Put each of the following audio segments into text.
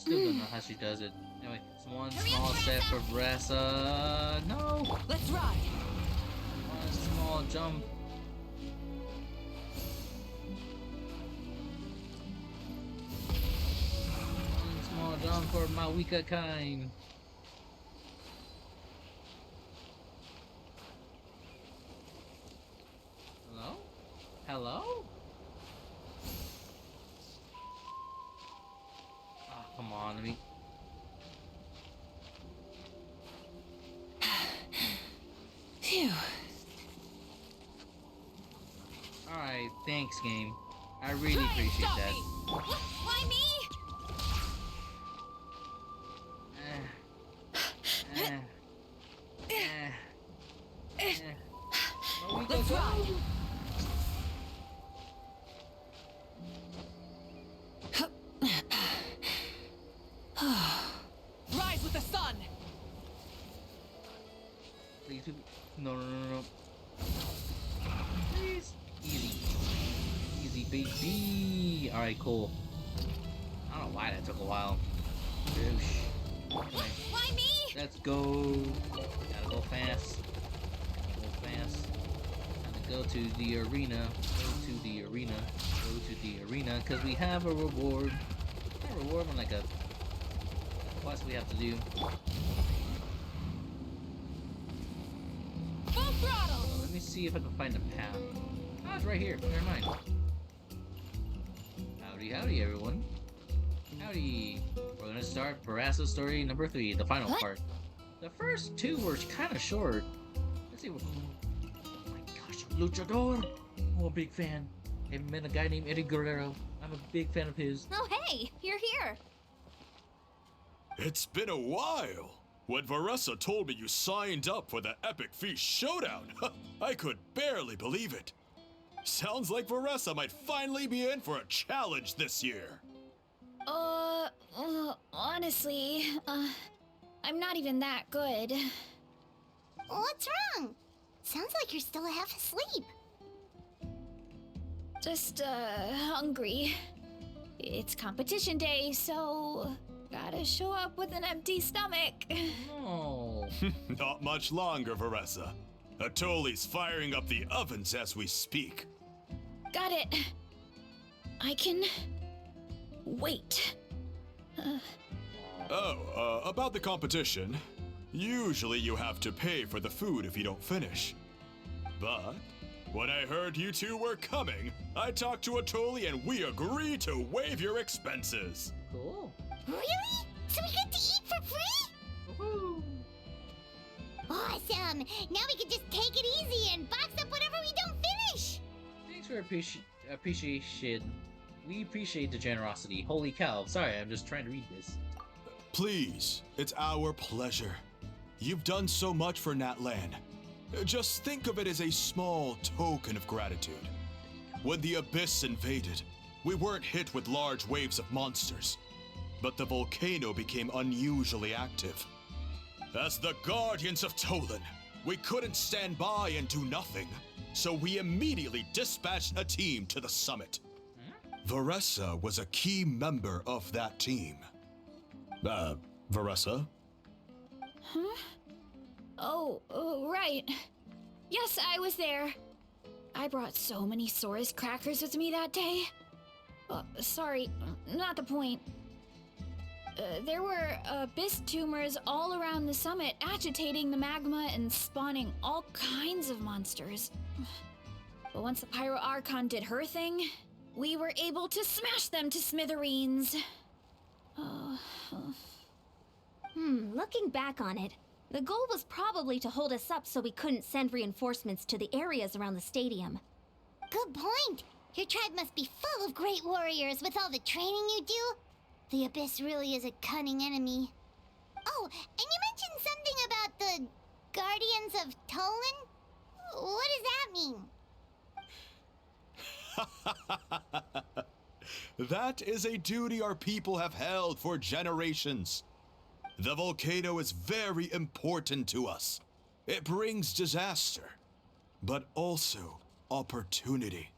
still don't know how she does it. Anyway, it's one small step for Bressa. No! Let's ride. One small jump. One small jump for my weaker kind. Hello? Hello? Oh, come on, let me... Phew. Alright, thanks, game. I really appreciate Stop that. me. Why me? Let's ride. Rise with the sun. Please, no. Please. Easy. Easy, baby. Alright, cool. I don't know why that took a while. Anyway, Why me? let's go. Gotta go fast. Go fast. Gotta go to the arena. Go to the arena. Go to the arena. Because we have a reward. Not a reward, but like a quest we have to do. Full throttle. Let me see if I can find a path. Ah, it's right here. Never mind. Howdy, everyone. Howdy. We're gonna start Barassa's story number 3, the final part. The first 2 were kind of short. Let's see what... Oh my gosh, Luchador! Oh, a big fan. I met a guy named Eddie Guerrero. I'm a big fan of his. Oh, hey, you're here. It's been a while. When Varessa told me you signed up for the Epic Feast Showdown, I could barely believe it. Sounds like Varessa might finally be in for a challenge this year. Honestly, I'm not even that good. What's wrong? Sounds like you're still half asleep. Just, hungry. It's competition day, so gotta show up with an empty stomach. Oh. Not much longer, Varessa. Atoli's firing up the ovens as we speak. Got it. I can wait. About the competition. Usually you have to pay for the food if you don't finish. But when I heard you two were coming, I talked to Atoli and we agreed to waive your expenses. Cool. Really? So we get to eat for free? Woohoo! Awesome! Now we can just take it easy and box up whatever we don't finish! Thanks for appreciation. We appreciate the generosity. Holy cow. Sorry, I'm just trying to read this. Please, it's our pleasure. You've done so much for Natlan. Just think of it as a small token of gratitude. When the Abyss invaded, we weren't hit with large waves of monsters, but the volcano became unusually active. As the Guardians of Tolan, we couldn't stand by and do nothing, so we immediately dispatched a team to the summit. Varessa was a key member of that team. Varessa? Huh? Oh, right. Yes, I was there. I brought so many Saurus crackers with me that day. Sorry, not the point. There were abyss tumors all around the summit, agitating the magma and spawning all kinds of monsters. But once the Pyro Archon did her thing, we were able to smash them to smithereens. Looking back on it, the goal was probably to hold us up so we couldn't send reinforcements to the areas around the stadium. Good point! Your tribe must be full of great warriors with all the training you do. The Abyss really is a cunning enemy. Oh, and you mentioned something about the Guardians of Tolan? What does that mean? That is a duty our people have held for generations. The volcano is very important to us. It brings disaster, but also opportunity.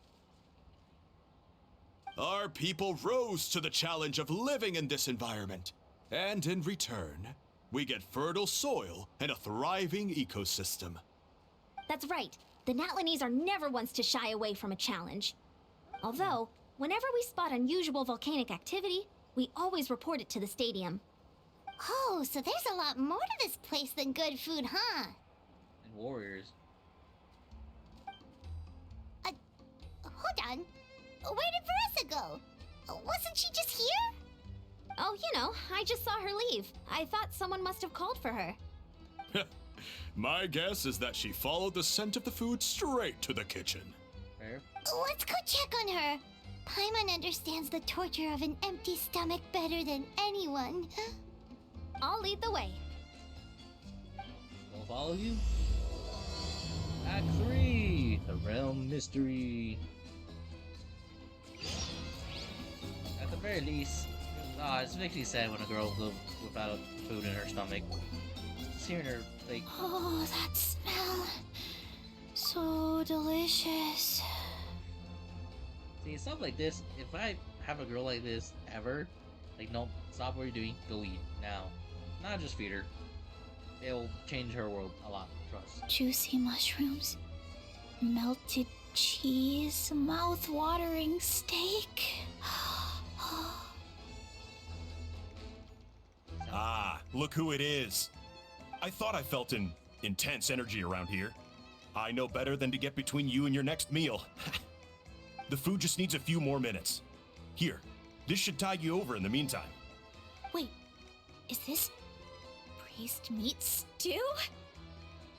Our people rose to the challenge of living in this environment. And in return, we get fertile soil and a thriving ecosystem. That's right. The Natlanese are never ones to shy away from a challenge. Although, whenever we spot unusual volcanic activity, we always report it to the stadium. Oh, so there's a lot more to this place than good food, huh? And warriors. Hold on. Where did Veressa go? Wasn't she just here? Oh, you know, I just saw her leave. I thought someone must have called for her. My guess is that she followed the scent of the food straight to the kitchen. Fair. Let's go check on her. Paimon understands the torture of an empty stomach better than anyone. I'll lead the way. We'll follow you. Act 3, the realm mystery. At the very least, it makes me sad when a girl goes without food in her stomach. Just hearing her like, Oh, that smell. So delicious. see, stuff like this. If I have a girl like this ever, like, no, stop what you're doing, go eat now. Not just feed her. It'll change her world a lot. Trust. Juicy mushrooms, melted cheese, mouth-watering steak. Ah, look who it is. I thought I felt an intense energy around here. I know better than to get between you and your next meal. The food just needs a few more minutes. Here, this should tide you over in the meantime. Wait, is this priest meat stew?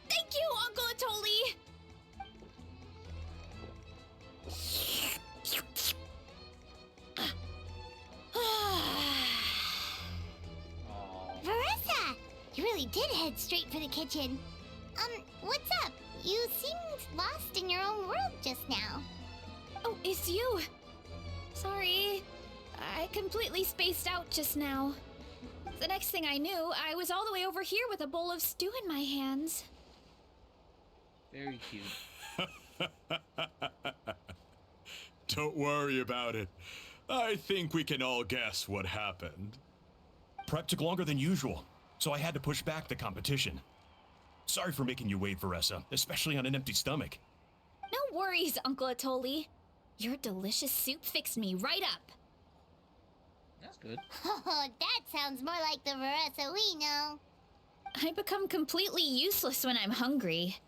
Thank you, Uncle Atoli! Aww. Veressa! You really did head straight for the kitchen. What's up? You seemed lost in your own world just now. Oh, it's you. Sorry, I completely spaced out just now. The next thing I knew, I was all the way over here with a bowl of stew in my hands. Very cute. Don't worry about it. I think we can all guess what happened. Prep took longer than usual, so I had to push back the competition. Sorry for making you wait, Veressa, especially on an empty stomach. No worries, Uncle Atoli. Your delicious soup fixed me right up. That's good. Oh, that sounds more like the Veressa we know. I become completely useless when I'm hungry.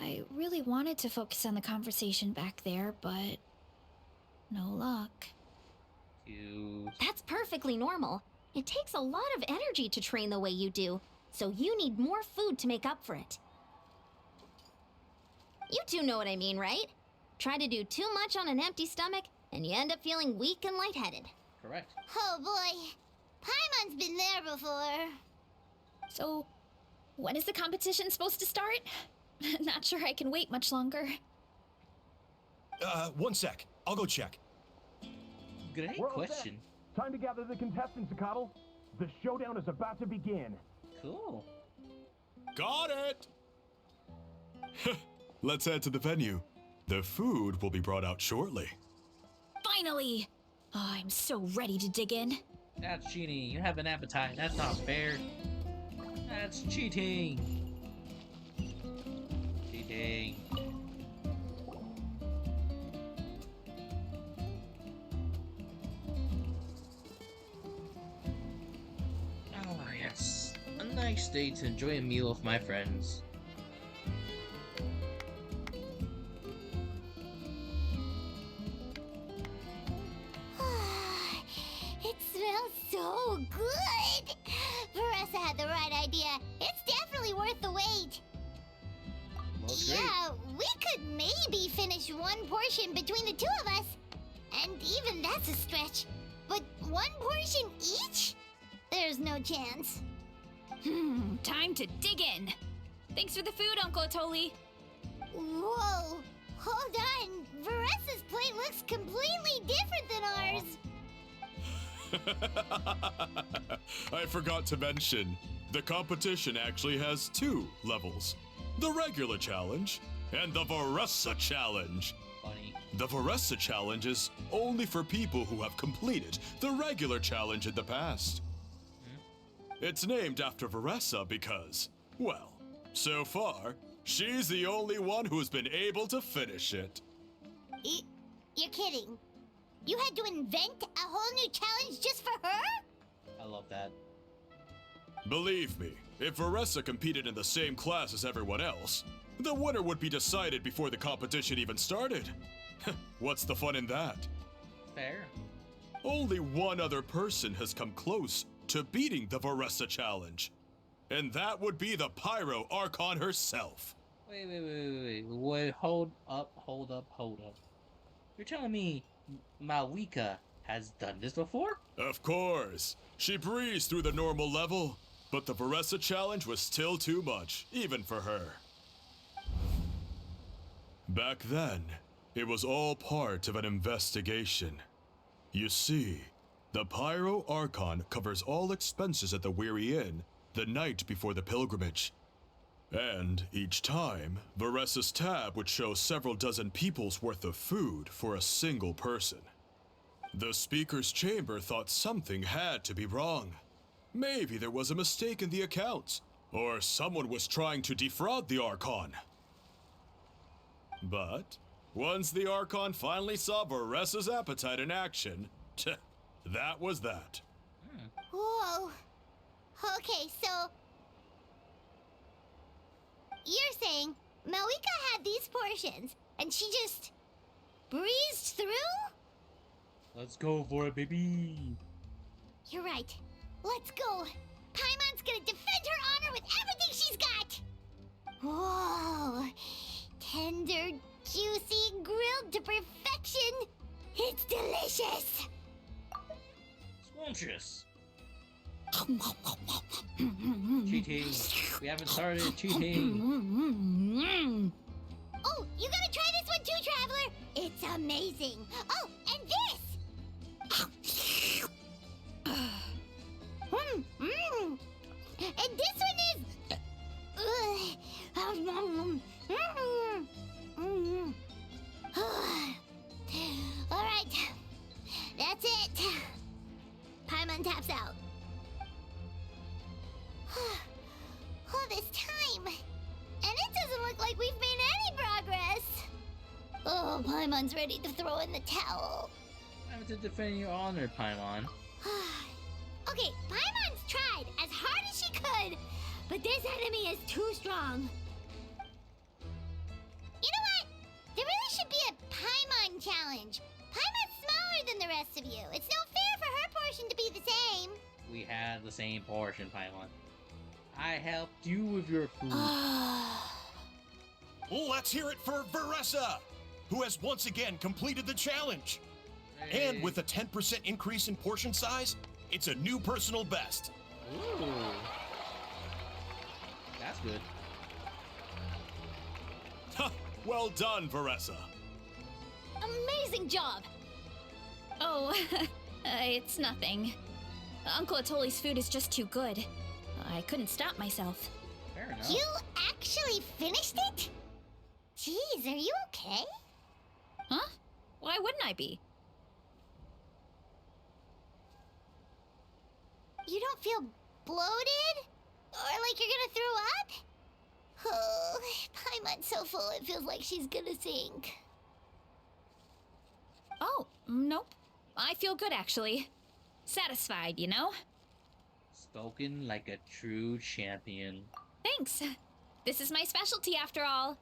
I really wanted to focus on the conversation back there, but no luck. Cute. That's perfectly normal. It takes a lot of energy to train the way you do, so you need more food to make up for it. You two know what I mean, right? Try to do too much on an empty stomach, and you end up feeling weak and lightheaded. Correct. Oh boy, Paimon's been there before. So, when is the competition supposed to start? Not sure I can wait much longer. 1 sec. I'll go check. Great We're all set. question. Time to gather the contestants, Akatl. The showdown is about to begin. Cool. Got it! Let's head to the venue. The food will be brought out shortly. Finally! Oh, I'm so ready to dig in. That's cheating. You have an appetite. That's not fair. That's cheating. Cheating. Oh, yes. A nice day to enjoy a meal with my friends. It smells so good. Veressa had the right idea. It's definitely worth the wait. Looks great. Yeah, we could maybe finish one portion between the two of us. And even that's a stretch. But one portion each? There's no chance. Time to dig in. Thanks for the food, Uncle Atoli. Whoa, hold on. Veressa's plate looks completely different than ours. I forgot to mention, the competition actually has 2 levels. The regular challenge and the Veressa challenge. Funny. The Varessa challenge is only for people who have completed the regular challenge in the past. It's named after Varessa because, well, so far, she's the only one who's been able to finish it. You're kidding. You had to invent a whole new challenge just for her? I love that. Believe me, if Varessa competed in the same class as everyone else, the winner would be decided before the competition even started. What's the fun in that? Fair. Only one other person has come close to beating the Varessa challenge, and that would be the Pyro Archon herself. Wait, hold up. You're telling me Malika has done this before? Of course, she breezed through the normal level, but the Varessa challenge was still too much, even for her. Back then, it was all part of an investigation. You see, the Pyro Archon covers all expenses at the Weary Inn the night before the pilgrimage. And each time, Varessa's tab would show several dozen people's worth of food for a single person. The speaker's chamber thought something had to be wrong. Maybe there was a mistake in the accounts, or someone was trying to defraud the Archon. But once the Archon finally saw Varessa's appetite in action, that was that. Whoa. Okay, so... You're saying Malika had these portions, and she just breezed through? Let's go for it, baby. You're right. Let's go. Paimon's gonna defend her honor with everything she's got! Whoa. Tender, juicy, grilled to perfection. It's delicious. Scrumptious. Cheating. We haven't started cheating. Oh, you gotta try this one too, Traveler. It's amazing. Oh, and this. And this one is... All right. That's it. Paimon taps out. All this time. And it doesn't look like we've made any progress. Oh, Paimon's ready to throw in the towel. I'm to defend your honor, Paimon. Okay, Paimon's tried as hard as she could, but this enemy is too strong. You know what? There really should be a Paimon challenge. Paimon's smaller than the rest of you. It's no fair for her portion to be the same. We had the same portion, Paimon. I helped you with your food. Let's hear it for Varessa, who has once again completed the challenge. And with a 10% increase in portion size, it's a new personal best. Ooh. That's good. Well done, Varessa. Amazing job! Oh, it's nothing. Uncle Atoli's food is just too good. I couldn't stop myself. Fair enough. You actually finished it? Jeez, are you okay? Huh? Why wouldn't I be? You don't feel bloated? Or like you're gonna throw up? Oh, Paimon's so full it feels like she's gonna sink. Oh, nope. I feel good, actually. Satisfied, you know? Spoken like a true champion. Thanks. This is my specialty, after all.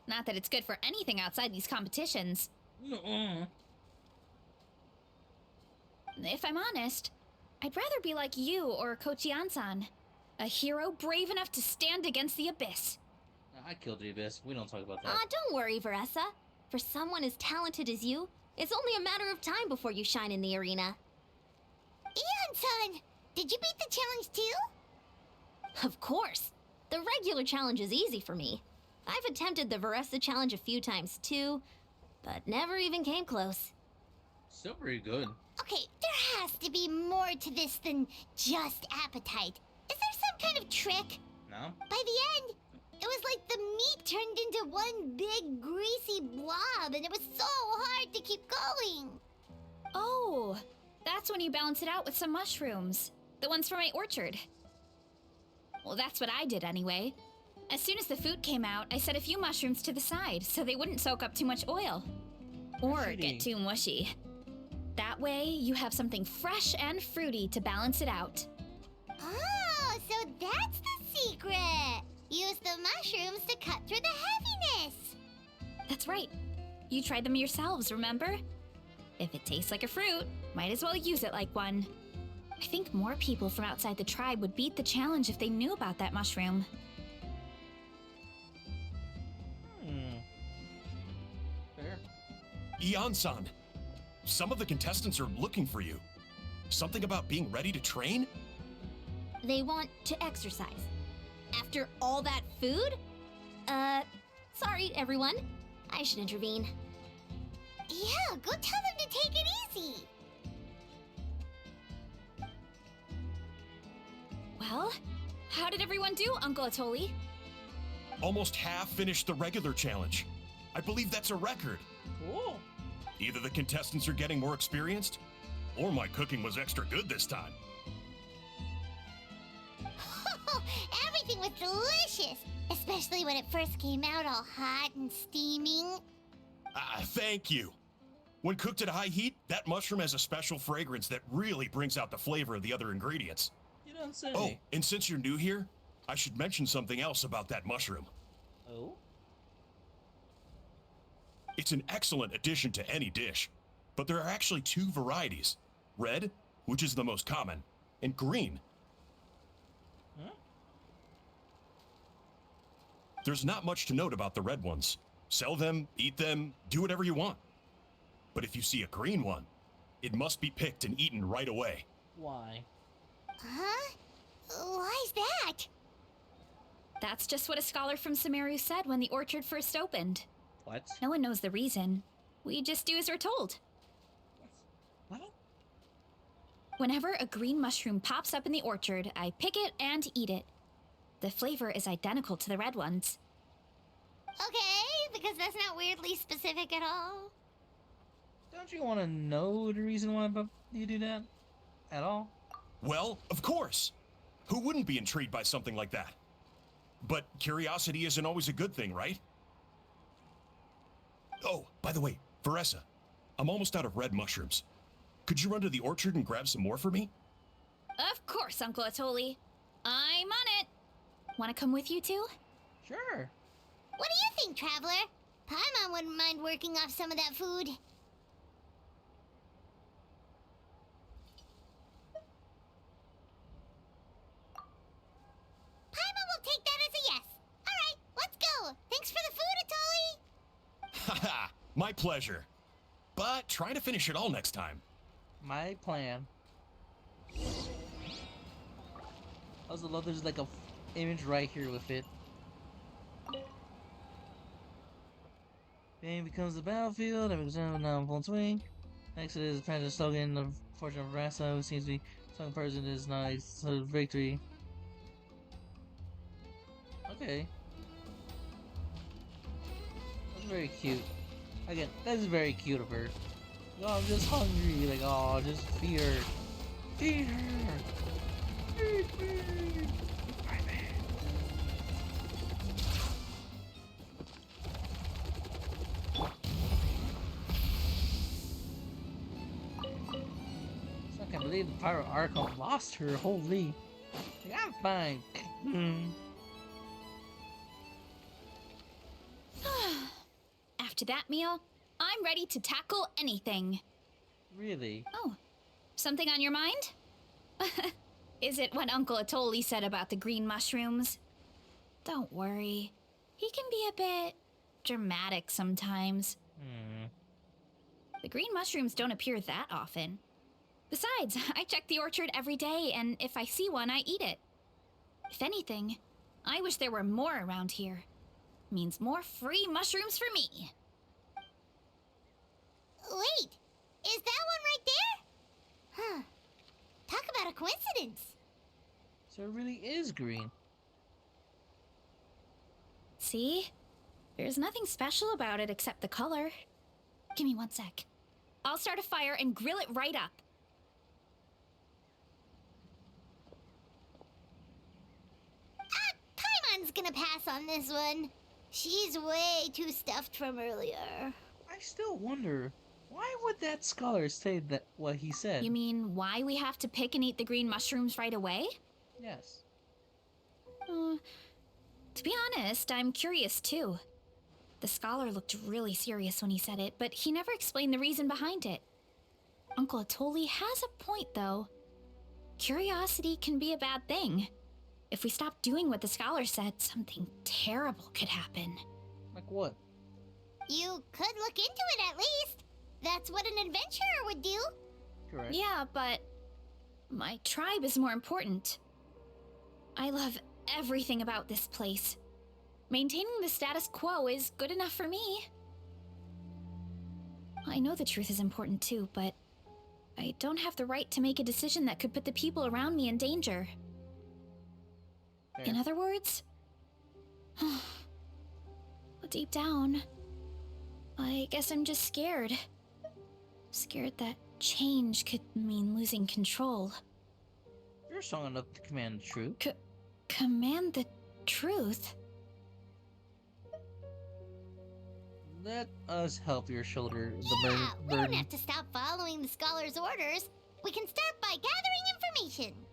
Not that it's good for anything outside these competitions. If I'm honest, I'd rather be like you or Kochian-san. A hero brave enough to stand against the abyss. I killed the abyss. We don't talk about that. Aw, don't worry, Varessa. For someone as talented as you, it's only a matter of time before you shine in the arena. Eon-san, did you beat the challenge too? Of course. The regular challenge is easy for me. I've attempted the Varessa challenge a few times too, but never even came close. Still pretty good. Okay, there has to be more to this than just appetite. Is there some kind of trick? No? By the end, It was like the meat turned into one big greasy blob, and it was so hard to keep going. Oh, that's when you balance it out with some mushrooms. The ones from my orchard. Well, that's what I did anyway. As soon as the food came out, I set a few mushrooms to the side so they wouldn't soak up too much oil. Or Cheating. get too mushy. That way, you have something fresh and fruity to balance it out. Oh, so that's the secret. Use the mushrooms to cut through the heaviness. That's right. You tried them yourselves, remember? If it tastes like a fruit, might as well use it like one. I think more people from outside the tribe would beat the challenge if they knew about that mushroom. Fair. Ian-san, some of the contestants are looking for you. Something about being ready to train? They want to exercise. After all that food? Sorry, everyone. I should intervene. Yeah, go tell them to take it easy. Well, how did everyone do, Uncle Atoli? Almost half finished the regular challenge. I believe that's a record. Cool. Either the contestants are getting more experienced, or my cooking was extra good this time. Everything was delicious, especially when it first came out all hot and steaming. Thank you. When cooked at high heat, that mushroom has a special fragrance that really brings out the flavor of the other ingredients. You don't say. Oh, and since you're new here, I should mention something else about that mushroom. Oh? It's an excellent addition to any dish, but there are actually two varieties. Red, which is the most common, and green. Huh? There's not much to note about the red ones. Sell them, eat them, do whatever you want. But if you see a green one, it must be picked and eaten right away. Why? Huh? Why's that? That's just what a scholar from Sumeru said when the orchard first opened. What? No one knows the reason. We just do as we're told. What? Whenever a green mushroom pops up in the orchard, I pick it and eat it. The flavor is identical to the red ones. Okay, because that's not weirdly specific at all. Don't you want to know the reason why you do that? At all? Well, of course. Who wouldn't be intrigued by something like that? But curiosity isn't always a good thing, right? Oh, by the way, Veressa, I'm almost out of red mushrooms. Could you run to the orchard and grab some more for me? Of course, Uncle Atoli. I'm on it. Want to come with you too? Sure. What do you think, Traveler? Paimon wouldn't mind working off some of that food. Paimon will take that as a yes. All right, let's go. Thanks for the food, Atoli. Haha, my pleasure. But try to finish it all next time. My plan. I also love there's like a image right here with it. Game becomes the battlefield, and becomes now in full swing. Next it is the slogan of Fortune of Rasa, who seems to be some person is nice, so victory. Okay. That's very cute. Again, that's very cute of her. Oh, I'm just hungry, like, oh, just feed her. Feed her! Feed me! My man. So I can't believe the Pirate Archon lost her, holy. Like, I'm fine. After that meal, I'm ready to tackle anything. Really? Oh, something on your mind? Is it what Uncle Atoli said about the green mushrooms? Don't worry. He can be a bit dramatic sometimes. The green mushrooms don't appear that often. Besides, I check the orchard every day, and if I see one, I eat it. If anything, I wish there were more around here. Means more free mushrooms for me. Wait, is that one right there? Huh. Talk about a coincidence. So it really is green. See? There's nothing special about it except the color. Give me 1 sec. I'll start a fire and grill it right up. Paimon's gonna pass on this one. She's way too stuffed from earlier. I still wonder, why would that scholar say that what he said? You mean why we have to pick and eat the green mushrooms right away? Yes. To be honest, I'm curious too. The scholar looked really serious when he said it, but he never explained the reason behind it. Uncle Atoli has a point, though. Curiosity can be a bad thing. If we stop doing what the scholar said, something terrible could happen. Like what? You could look into it at least. That's what an adventurer would do. Correct. Yeah, but my tribe is more important. I love everything about this place. Maintaining the status quo is good enough for me. I know the truth is important too, but I don't have the right to make a decision that could put the people around me in danger. Fair. In other words, deep down, I guess I'm just scared. Scared that change could mean losing control. You're strong enough to command the truth. Command the truth? Let us help your shoulder the Yeah, we don't burden. have to stop following the scholar's orders. We can start by gathering information.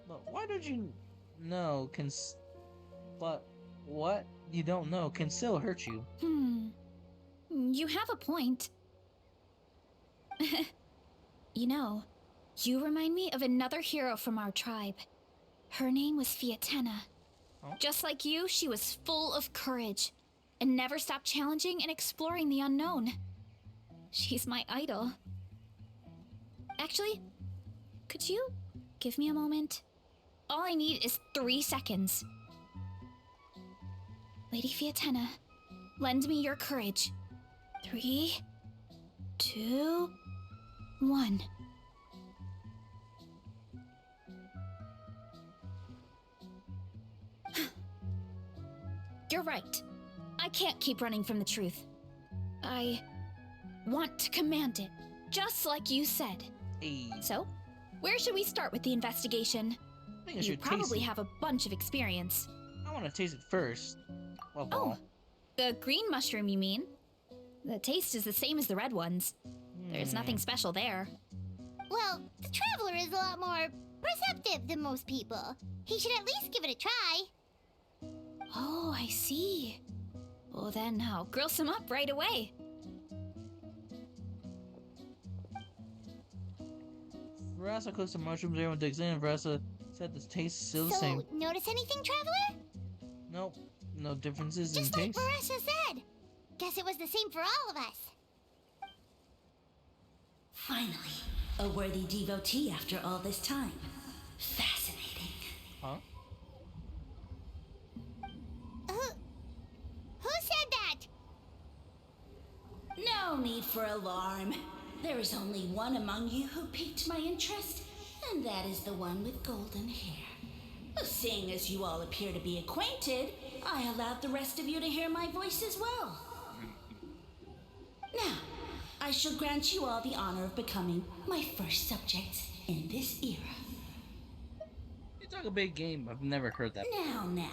But why don't you know but what you don't know can still hurt you. You have a point. You know, you remind me of another hero from our tribe. Her name was Fiatena. Oh? Just like you, she was full of courage and never stopped challenging and exploring the unknown. She's my idol. Actually, could you give me a moment? All I need is 3 seconds. Lady Fiatena, lend me your courage. 3, 2, 1. You're right. I can't keep running from the truth. I want to command it, just like you said. Hey, So, where should we start with the investigation? I think I You should probably taste have a bunch of experience. it. I want to taste it first. Well, Oh, the green mushroom, you mean? The taste is the same as the red ones. There's nothing special there. Well, the traveler is a lot more perceptive than most people. He should at least give it a try. Oh, I see. Well, then I'll grill some up right away. Verasa cooks the mushrooms, everyone digs in, and Verasa said the taste is still the same. Notice anything, traveler? Nope, no differences in Just like taste. Barasha said. Guess it was the same for all of us. Finally, a worthy devotee after all this time. Fascinating. Huh? Who said that? No need for alarm. There is only one among you who piqued my interest, and that is the one with golden hair. Seeing as you all appear to be acquainted, I allowed the rest of you to hear my voice as well. Now, I shall grant you all the honor of becoming my first subjects in this era. You talk a big game. I've never heard that. Now.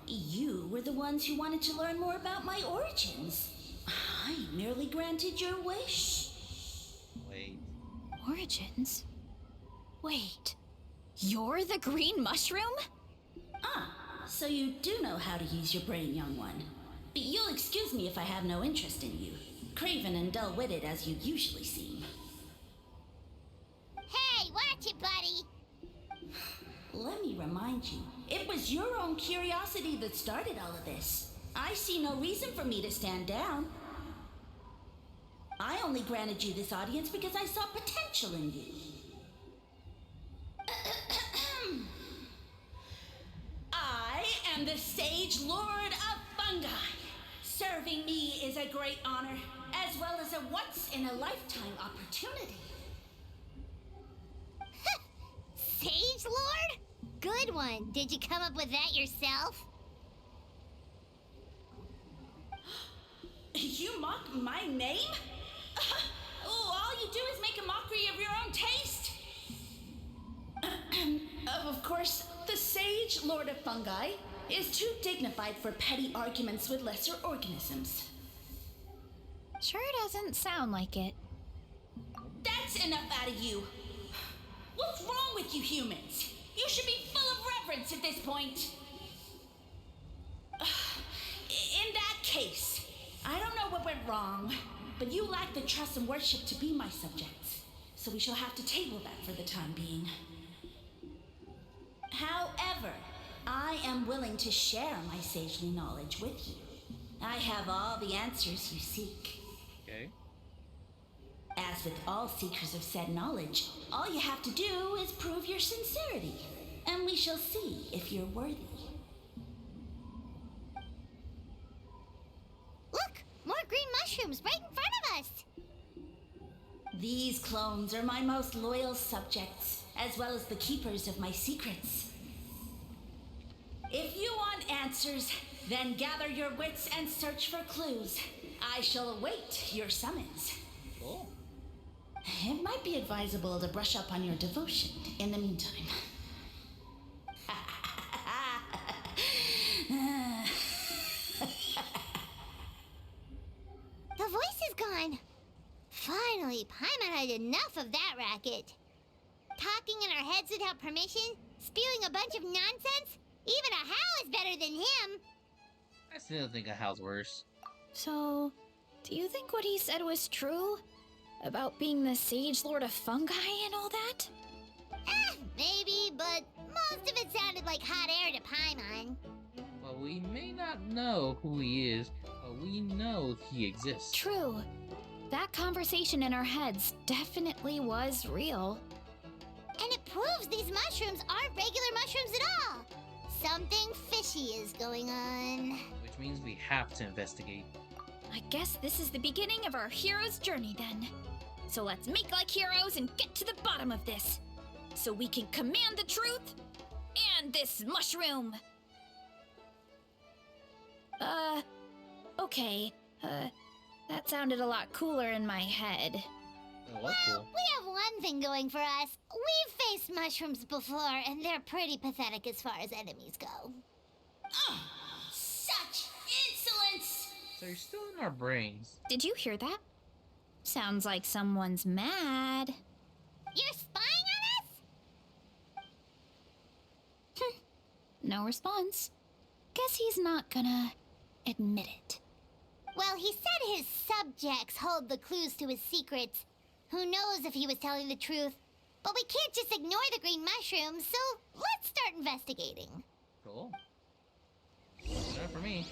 You were the ones who wanted to learn more about my origins. I merely granted your wish. Wait. Origins? Wait, you're the green mushroom? So you do know how to use your brain, young one. But you'll excuse me if I have no interest in you. Craven and dull-witted as you usually seem. Hey, watch it, buddy. Let me remind you, it was your own curiosity that started all of this. I see no reason for me to stand down. I only granted you this audience because I saw potential in you. I am the Sage Lord of Fungi. Serving me is a great honor, as well as a once-in-a-lifetime opportunity. Sage Lord? Good one. Did you come up with that yourself? You mock my name? Oh, all you do is make a mockery of your own taste. Of course, the sage Lord of Fungi is too dignified for petty arguments with lesser organisms. Sure doesn't sound like it. That's enough out of you. What's wrong with you humans? You should be full of reverence at this point. In that case, I don't know what went wrong, but you lack the trust and worship to be my subjects, so we shall have to table that for the time being. However, I am willing to share my sagely knowledge with you. I have all the answers you seek. Okay. As with all seekers of said knowledge, all you have to do is prove your sincerity, and we shall see if you're worthy. Look! More green mushrooms right in front of us! These clones are my most loyal subjects, as well as the keepers of my secrets. If you want answers, then gather your wits and search for clues. I shall await your summons. Cool. It might be advisable to brush up on your devotion in the meantime. The voice is gone. Finally, Paimon had enough of that racket. Talking in our heads without permission, spewing a bunch of nonsense. Even a Hal is better than him. I still think a Hal's worse. So, do you think what he said was true? About being the Sage Lord of Fungi and all that? Maybe, but most of it sounded like hot air to Paimon. Well, we may not know who he is, but we know he exists. True. That conversation in our heads definitely was real. And it proves these mushrooms aren't regular mushrooms at all. Something fishy is going on. Which means we have to investigate. I guess this is the beginning of our hero's journey then. So let's make like heroes and get to the bottom of this. So we can command the truth and this mushroom. Okay. That sounded a lot cooler in my head. It was Well, cool. we have one thing going for us. We've faced mushrooms before, and they're pretty pathetic as far as enemies go. Such insolence! So you're still in our brains. Did you hear that? Sounds like someone's mad. You're spying on us? No response. Guess he's not gonna admit it. Well, he said his subjects hold the clues to his secrets. Who knows if he was telling the truth? But we can't just ignore the green mushrooms, so let's start investigating. Cool. Not for me.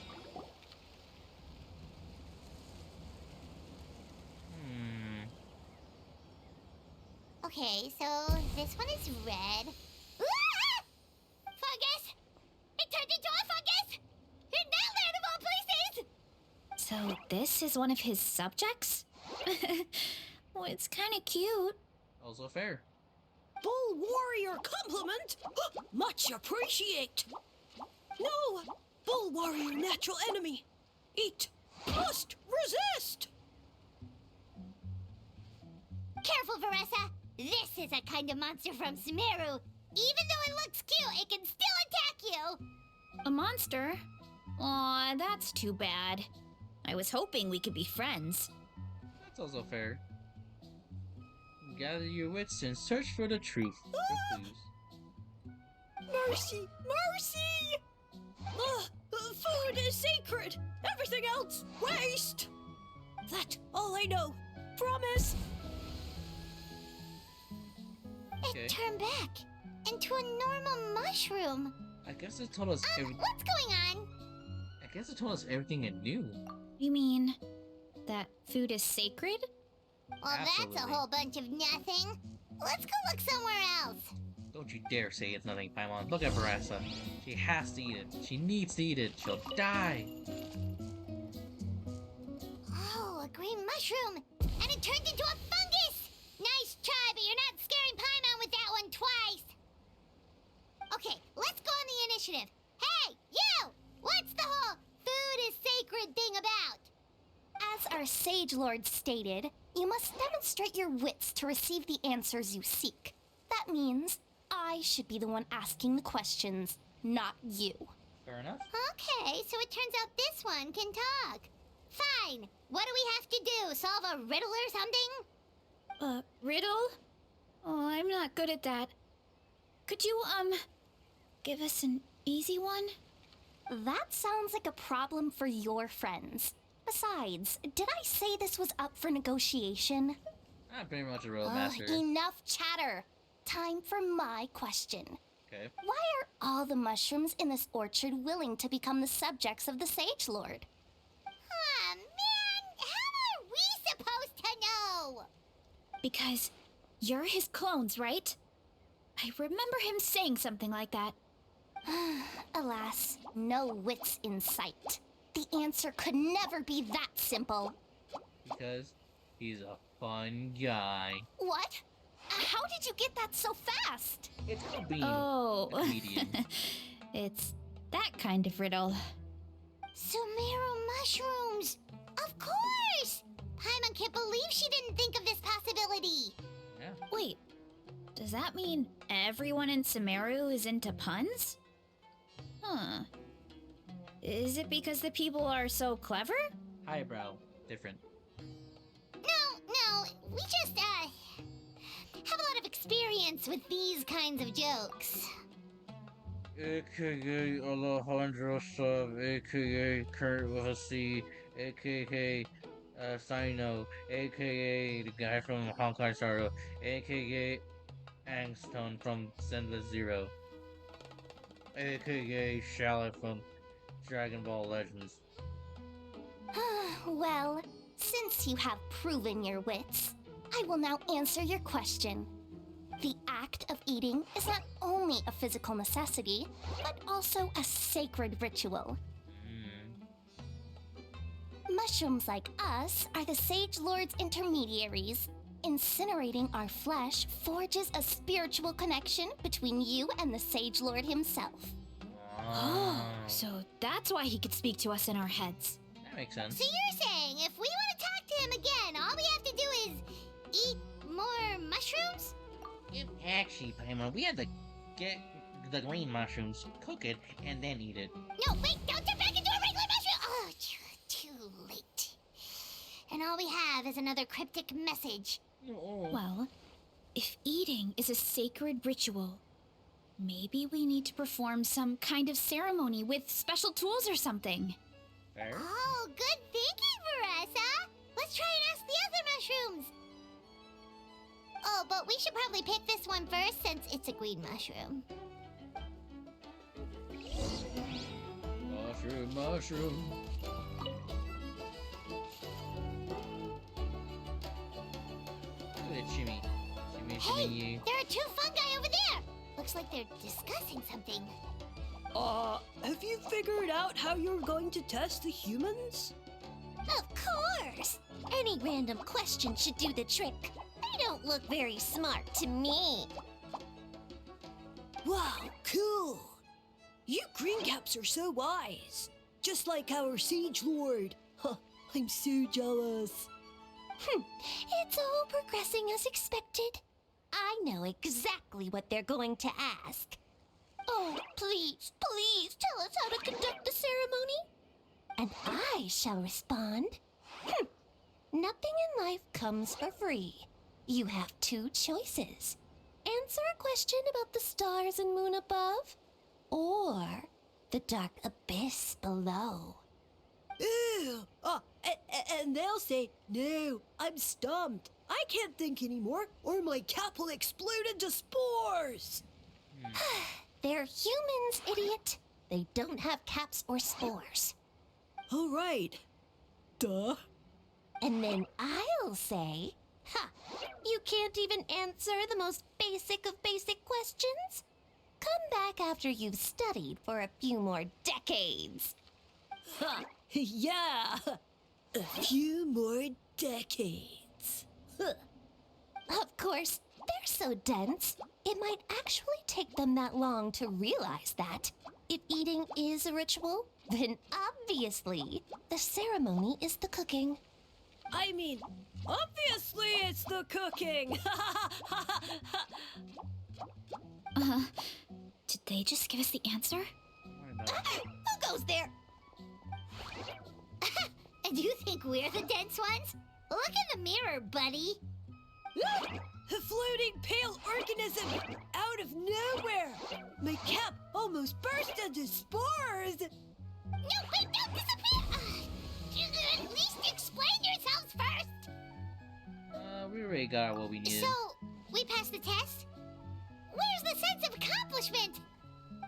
Okay, so this one is red. Ah! Fungus! It turned into a fungus! In that land of all places! So this is one of his subjects? Well, it's kind of cute. Also fair. Bull warrior compliment? Much appreciate. No, bull warrior natural enemy. Eat, must resist. Careful, Veressa! This is a kind of monster from Sumeru. Even though it looks cute, it can still attack you! A monster? Aw, that's too bad. I was hoping we could be friends. That's also fair. Gather your wits and search for the truth. For clues. Mercy, mercy! Food is sacred. Everything else, waste. That's all I know. Promise. Okay. It turned back into a normal mushroom. I guess it told us What's going on? I guess it told us everything it knew. You mean that food is sacred? Well, that's a Absolutely. whole bunch of nothing. Let's go look somewhere else. Don't you dare say it's nothing, Paimon. Look at Veressa. She has to eat it. She needs to eat it. She'll die. Oh, a green mushroom. And it turned into a fungus. Nice try, but you're not scaring Paimon with that one twice. Okay, let's go on the initiative. Hey, you! What's the whole food is sacred thing about? Sage Lord stated, you must demonstrate your wits to receive the answers you seek. That means I should be the one asking the questions, not you. Fair enough. Okay, so it turns out this one can talk. Fine. What do we have to do? Solve a riddle or something? Riddle? Oh, I'm not good at that. Could you, give us an easy one? That sounds like a problem for your friends. Besides, did I say this was up for negotiation? I'm pretty much a real master. Enough chatter. Time for my question. Okay. Why are all the mushrooms in this orchard willing to become the subjects of the Sage Lord? Ah, man! How are we supposed to know? Because you're his clones, right? I remember him saying something like that. Alas, no wits in sight. The answer could never be that simple. Because he's a fun guy. What? How did you get that so fast? It's called being Oh. a comedian. It's that kind of riddle. Sumeru mushrooms! Of course! Paimon can't believe she didn't think of this possibility. Yeah. Wait, does that mean everyone in Sumeru is into puns? Huh. Is it because the people are so clever? Highbrow. Different. No, we just, have a lot of experience with these kinds of jokes. AKA Alejandro Sub, AKA Kurt with a C, AKA Sino, AKA the guy from Honkai Star Rail, AKA Angstone from Zenless Zero, AKA Shallot from Dragon Ball Legends. Well, since you have proven your wits, I will now answer your question. The act of eating is not only a physical necessity, but also a sacred ritual. Mushrooms like us are the Sage Lord's intermediaries. Incinerating our flesh forges a spiritual connection between you and the Sage Lord himself. Oh, so that's why he could speak to us in our heads. That makes sense. So you're saying if we want to talk to him again, all we have to do is eat more mushrooms? Actually, Paimon, we had to get the green mushrooms, cook it, and then eat it. No, wait, don't turn back into a regular mushroom! Oh, too late. And all we have is another cryptic message. Well, if eating is a sacred ritual, maybe we need to perform some kind of ceremony with special tools or something. Fair? Oh, good thinking, Veressa! Let's try and ask the other mushrooms! Oh, but we should probably pick this one first since it's a green mushroom. Mushroom. Look at Shimmy. Hey, You. there are two fungi over there! Looks like they're discussing something. Have you figured out how you're going to test the humans? Of course! Any random question should do the trick. They don't look very smart to me. Wow, cool! You green caps are so wise. Just like our Sage Lord. Huh, I'm so jealous. It's all progressing as expected. I know exactly what they're going to ask. Oh, please, please tell us how to conduct the ceremony. And I shall respond. Nothing in life comes for free. You have two choices. Answer a question about the stars and moon above, or the dark abyss below. Ew! And they'll say, no, I'm stumped. I can't think anymore, or my cap will explode into spores. They're humans, idiot. They don't have caps or spores. All right. Duh. And then I'll say, you can't even answer the most basic of basic questions? Come back after you've studied for a few more decades. Ha! Yeah! A few more decades. Of course, they're so dense, it might actually take them that long to realize that. If eating is a ritual, then obviously the ceremony is the cooking. I mean, obviously it's the cooking. Did they just give us the answer? I know. Who goes there? Do you think we're the dense ones? Look in the mirror, buddy. A floating pale organism out of nowhere. My cap almost burst into spores. No, wait, don't disappear! At least explain yourselves first! We already got what we needed. So, we passed the test? Where's the sense of accomplishment?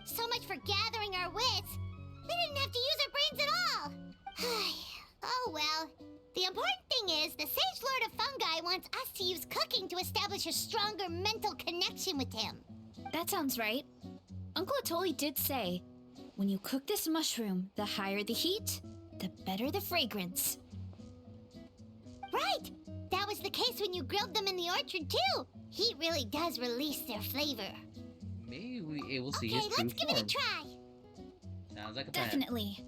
So much for gathering our wits. We didn't have to use our brains at all. Oh well. The important thing is, the Sage Lord of Fungi wants us to use cooking to establish a stronger mental connection with him. That sounds right. Uncle Atoli did say, when you cook this mushroom, the higher the heat, the better the fragrance. Right! That was the case when you grilled them in the orchard, too. Heat really does release their flavor. Maybe we will see Okay, his true let's give it a form. try. Sounds like a plan. Definitely.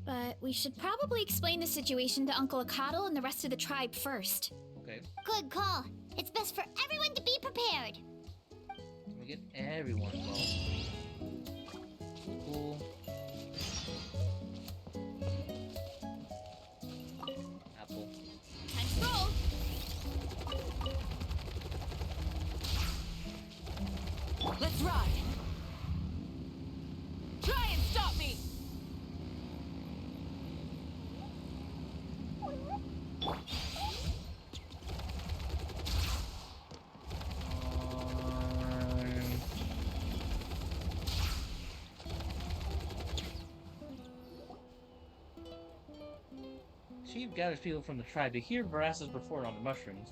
But we should probably explain the situation to Uncle Akatl and the rest of the tribe first. Okay. Good call. It's best for everyone to be prepared. Can we get everyone involved? Cool. Apple. Time to roll! Let's ride. Try and stop me. Chief gathers people from the tribe to hear Veras's report on the mushrooms.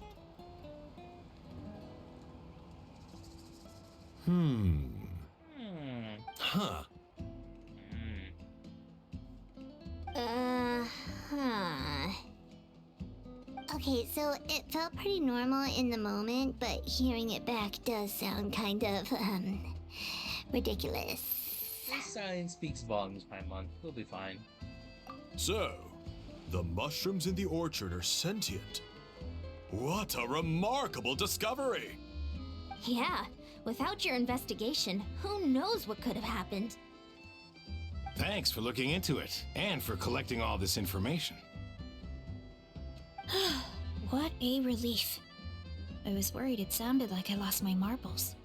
Huh. Huh. Okay, so it felt pretty normal in the moment, but hearing it back does sound kind of, ridiculous. This silence speaks volumes, Paimon. We'll be fine. So, the mushrooms in the orchard are sentient. What a remarkable discovery! Yeah, without your investigation, who knows what could have happened? Thanks for looking into it and for collecting all this information. What a relief. I was worried it sounded like I lost my marbles.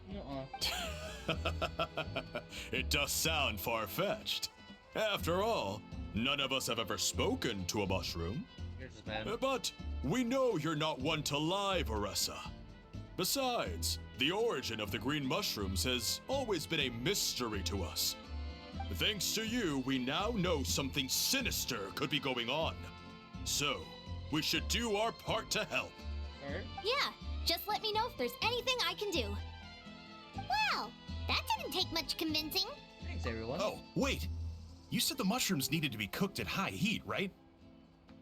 It does sound far-fetched. After all, none of us have ever spoken to a mushroom. Yours is bad. But we know you're not one to lie, Veressa. Besides, the origin of the green mushrooms has always been a mystery to us. Thanks to you, we now know something sinister could be going on. So, we should do our part to help. Alright. Yeah, just let me know if there's anything I can do. Wow, that didn't take much convincing. Thanks, everyone. Oh, wait. You said the mushrooms needed to be cooked at high heat, right?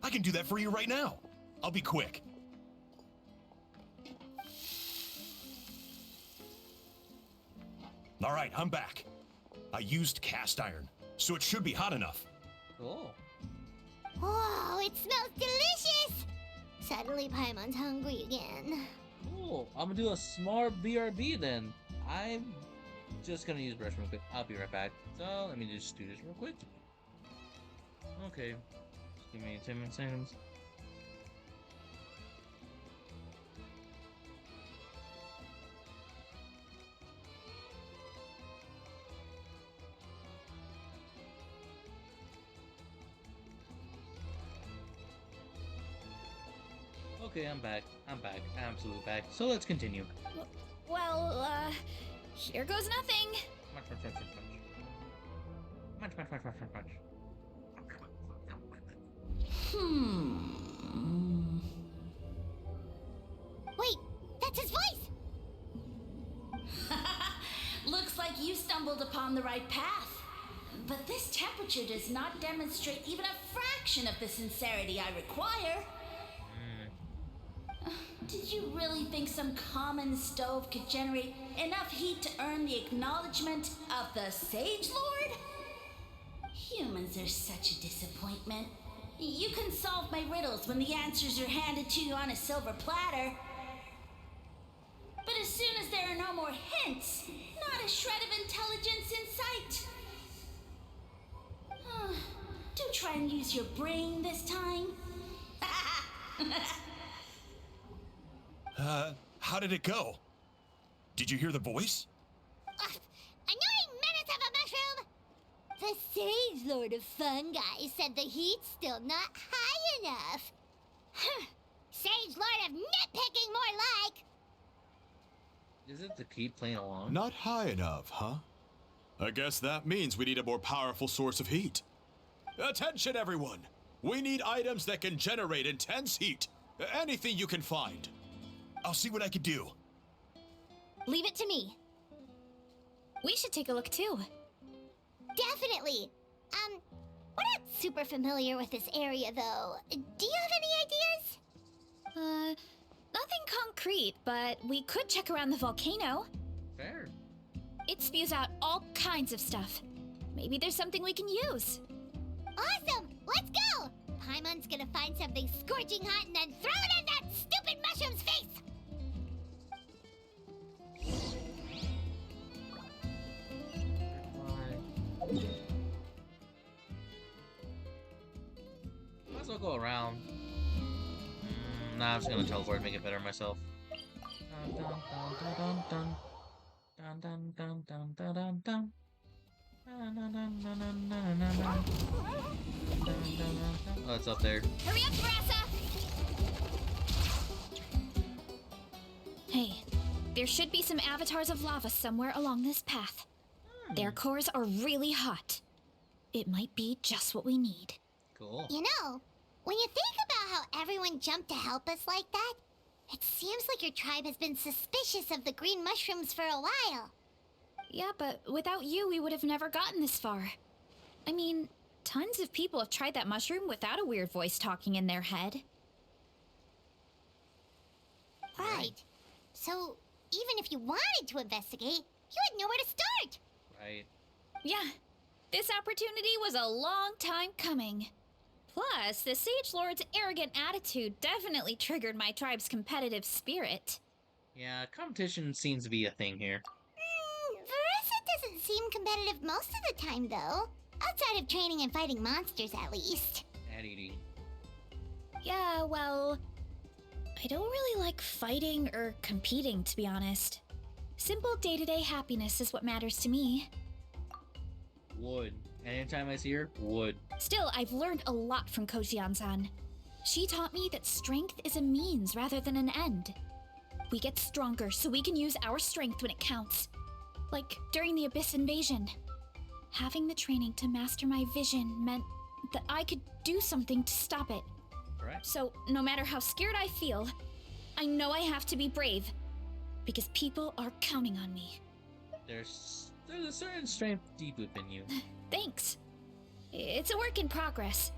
I can do that for you right now. I'll be quick. All right, I'm back. I used cast iron, so it should be hot enough. Cool. Whoa, it smells delicious! Suddenly Paimon's hungry again. Cool. I'm gonna do a smart BRB then. I'm just gonna use brush real quick. I'll be right back. So let me just do this real quick. Okay. Just give me 10 seconds. Okay, I'm back. I'm back. Absolutely back. So let's continue. Well, here goes nothing. Munch, munch, munch, munch, munch. Munch, munch, munch, munch, munch, munch. Wait, that's his voice! Looks like you stumbled upon the right path. But this temperature does not demonstrate even a fraction of the sincerity I require. Did you really think some common stove could generate enough heat to earn the acknowledgement of the Sage Lord? Humans are such a disappointment. You can solve my riddles when the answers are handed to you on a silver platter. But as soon as there are no more hints, not a shred of intelligence in sight. Do try and use your brain this time. How did it go? Did you hear the voice? Annoying menace of a mushroom! The Sage Lord of Fungi said the heat's still not high enough. Sage Lord of Nitpicking, more like! Is it to keep playing along? Not high enough, huh? I guess that means we need a more powerful source of heat. Attention, everyone! We need items that can generate intense heat. Anything you can find. I'll see what I can do. Leave it to me. We should take a look too. Definitely. We're not super familiar with this area, though. Do you have any ideas? Nothing concrete, but we could check around the volcano. Fair. It spews out all kinds of stuff. Maybe there's something we can use. Awesome! Let's go! Paimon's gonna find something scorching hot and then throw it in that stupid mushroom's face! Might as well go around. Nah, I'm just gonna teleport and make it better myself. Oh, it's up there. Hurry up, Brassa! Hey, there should be some avatars of lava somewhere along this path. Their cores are really hot. It might be just what we need. Cool. You know, when you think about how everyone jumped to help us like that, it seems like your tribe has been suspicious of the green mushrooms for a while. Yeah, but without you, we would have never gotten this far. I mean, tons of people have tried that mushroom without a weird voice talking in their head. Right. So, even if you wanted to investigate, you had nowhere to start. Right. Yeah, this opportunity was a long time coming. Plus, the Sage Lord's arrogant attitude definitely triggered my tribe's competitive spirit. Yeah, competition seems to be a thing here. Verissa doesn't seem competitive most of the time, though. Outside of training and fighting monsters, at least. And eating. Yeah, well, I don't really like fighting or competing, to be honest. Simple day-to-day happiness is what matters to me. Would. Anytime I see her, would. Still, I've learned a lot from Kojian-san. She taught me that strength is a means rather than an end. We get stronger so we can use our strength when it counts. Like during the Abyss invasion. Having the training to master my vision meant that I could do something to stop it. Right. So, no matter how scared I feel, I know I have to be brave. Because people are counting on me. There's a certain strength deep within you. Thanks. It's a work in progress.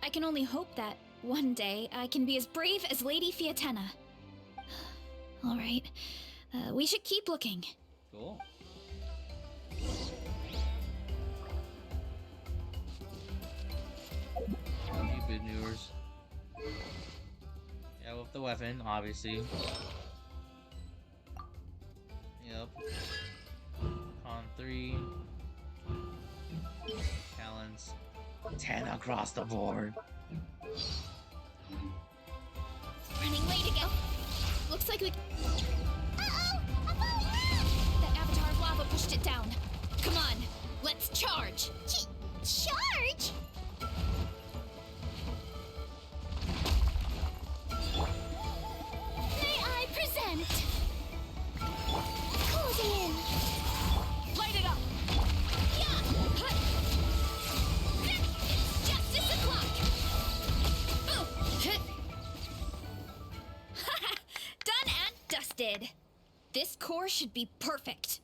I can only hope that one day I can be as brave as Lady Fiatena. All right, we should keep looking. Cool. Keep it yours. Yeah, with the weapon, obviously. Yep. Con 3. Talons. 10 across the board. Running late again. Looks like we... Uh-oh! A falling That avatar of lava pushed it down. Come on, let's charge. Charge? May I present? Closing in. Light it up. Yeah. It's justice o'clock. Done and dusted. This core should be perfect.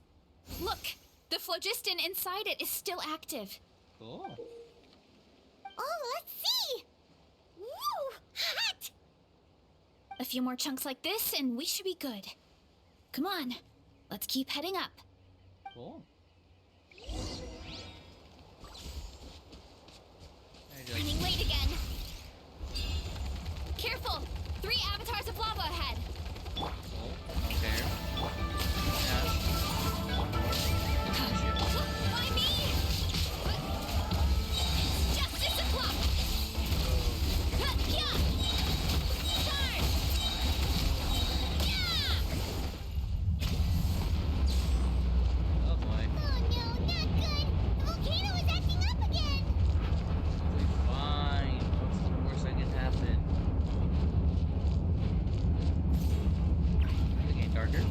Look, the phlogiston inside it is still active. Cool. Oh, let's see. Woo! Hot! A few more chunks like this and we should be good. Come on, let's keep heading up. Cool. Running late again. Careful! 3 avatars of lava ahead! Okay. Yeah. Why me? Justice o'clock! Yeah! Charge! Yeah! Oh boy. Oh no, not good! The volcano is acting up again! We'll be fine. What's the worst that can happen? It's getting darker.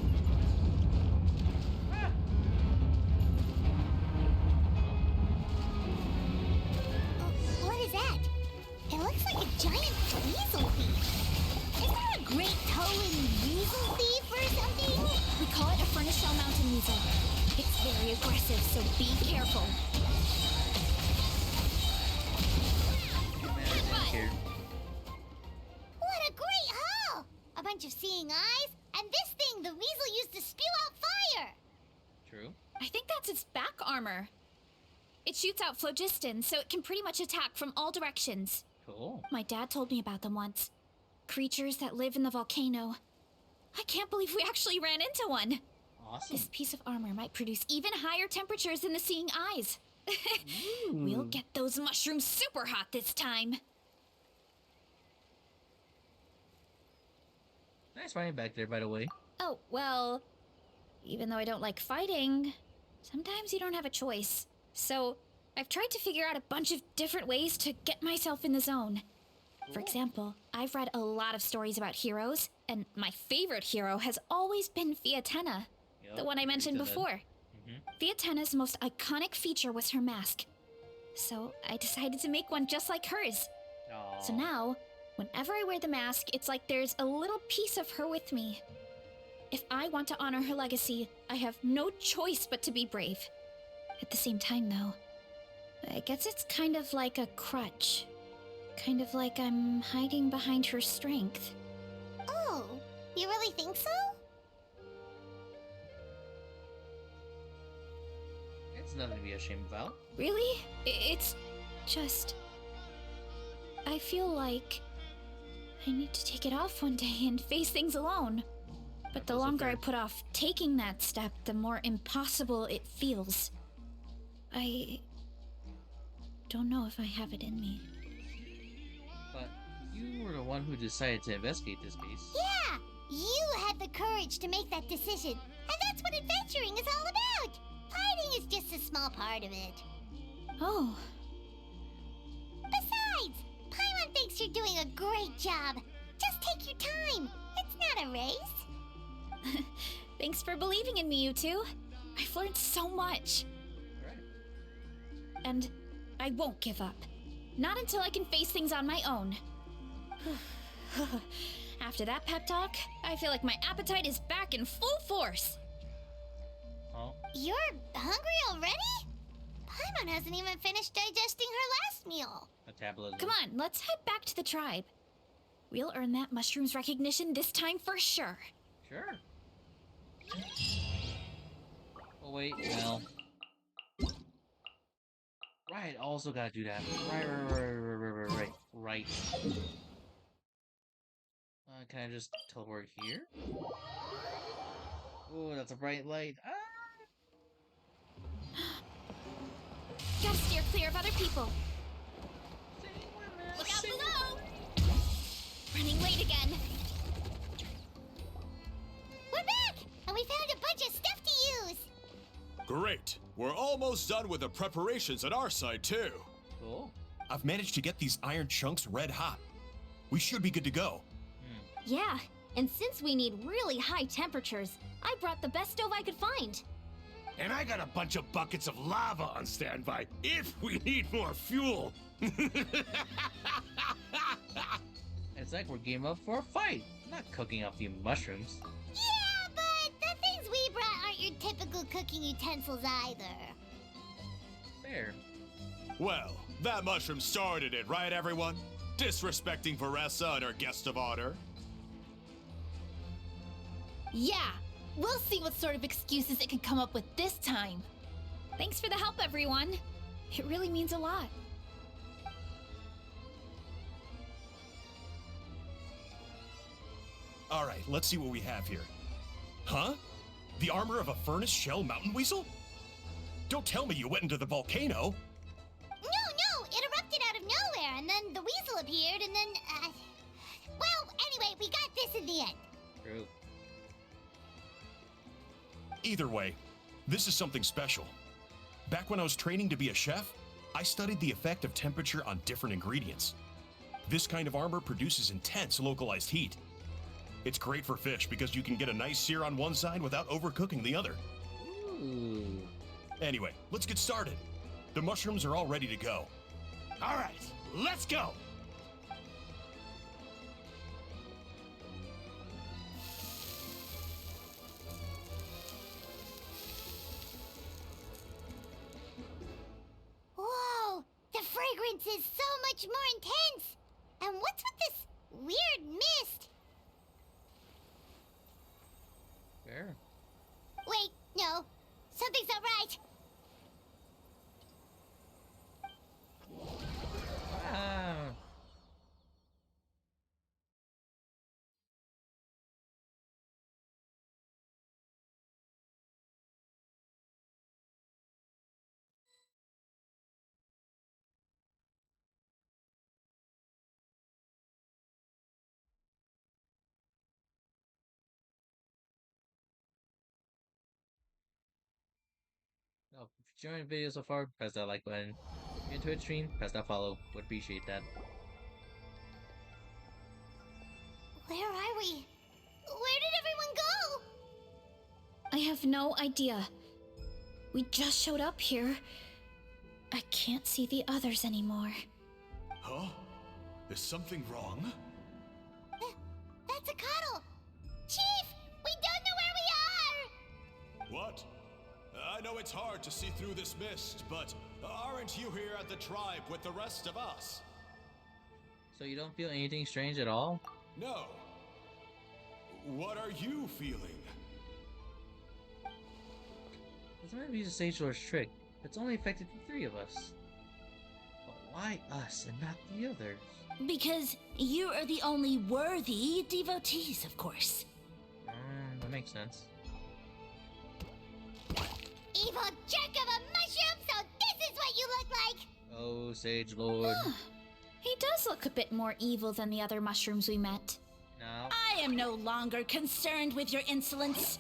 Ah. What is that? It looks like a giant weasel thief. Is there a great towing weasel thief or something? We call it a furnace shell mountain weasel. It's very aggressive, so be careful. Man, I'm scared. What a great haul! A bunch of seeing eyes, and this thing the weasel used to spew out fire! True. I think that's its back armor. It shoots out phlogiston, so it can pretty much attack from all directions. Cool. My dad told me about them once. Creatures that live in the volcano. I can't believe we actually ran into one. Awesome. This piece of armor might produce even higher temperatures than the seeing eyes. We'll get those mushrooms super hot this time. Nice running back there, by the way. Oh, well, even though I don't like fighting, sometimes you don't have a choice. So, I've tried to figure out a bunch of different ways to get myself in the zone. For example, I've read a lot of stories about heroes, and my favorite hero has always been Fiatenna, Yup, the one I mentioned agreed to before. that. Fiatenna's most iconic feature was her mask. So, I decided to make one just like hers. Aw. So now, whenever I wear the mask, it's like there's a little piece of her with me. If I want to honor her legacy, I have no choice but to be brave. At the same time, though, I guess it's kind of like a crutch. Kind of like I'm hiding behind her strength. Oh, you really think so? It's nothing to be ashamed about. Really? It's just... I feel like I need to take it off one day and face things alone. But the That's also longer I fair. put off taking that step, the more impossible it feels. I don't know if I have it in me. But you were the one who decided to investigate this case. Yeah! You had the courage to make that decision, and that's what adventuring is all about! Fighting is just a small part of it. Oh, Besides, Paimon thinks you're doing a great job. Just take your time. It's not a race. thanks for believing in me, you two. I've learned so much. Right. And I won't give up. Not until I can face things on my own. After that pep talk, I feel like my appetite is back in full force. Oh, You're hungry already? Paimon hasn't even finished digesting her last meal. metabolism. Come on, let's head back to the tribe. We'll earn that mushroom's recognition this time for sure. Sure. Oh wait, well. Right, also gotta do that. Right. Can I just teleport here? Oh, that's a bright light. Ah! Gotta steer clear of other people. Look out below! Running late again. We're back, and we found a bunch of stuff to use. Great. We're almost done with the preparations at our side, too. Cool. I've managed to get these iron chunks red hot. We should be good to go. Yeah, and since we need really high temperatures, I brought the best stove I could find. And I got a bunch of buckets of lava on standby if we need more fuel. It's like we're game up for a fight, not cooking up a few mushrooms. Yeah, but the things we brought aren't your typical cooking utensils either. Fair. Well, that mushroom started it, right, everyone? Disrespecting Varessa and her guest of honor. Yeah, we'll see what sort of excuses it can come up with this time. Thanks for the help, everyone. It really means a lot. All right, let's see what we have here. Huh? The armor of a furnace shell mountain weasel? Don't tell me you went into the volcano. No, it erupted out of nowhere, and then the weasel appeared, and then, well, anyway, we got this in the end. True. Either way, this is something special. Back when I was training to be a chef, I studied the effect of temperature on different ingredients. This kind of armor produces intense localized heat. It's great for fish because you can get a nice sear on one side without overcooking the other. Ooh. Anyway, let's get started. The mushrooms are all ready to go. All right, let's go. Whoa, the fragrance is so much more intense. And what's with this weird mist? Fair. Wait, no, something's not right. Ah. Oh, if you enjoyed the video so far, press that like button. If you're into a stream, press that follow. Would appreciate that. Where are we? Where did everyone go? I have no idea. We just showed up here. I can't see the others anymore. Huh? Is something wrong? That's a cuddle. Chief, we don't know where we are. What? I know it's hard to see through this mist, but aren't you here at the tribe with the rest of us? So you don't feel anything strange at all? No. What are you feeling? This might be the Sage Lord's trick. It's only affected the three of us. But why us and not the others? Because you are the only worthy devotees, of course. That makes sense. Evil jerk of a mushroom, so this is what you look like. Oh, Sage Lord. He does look a bit more evil than the other mushrooms we met. Now, I am no longer concerned with your insolence.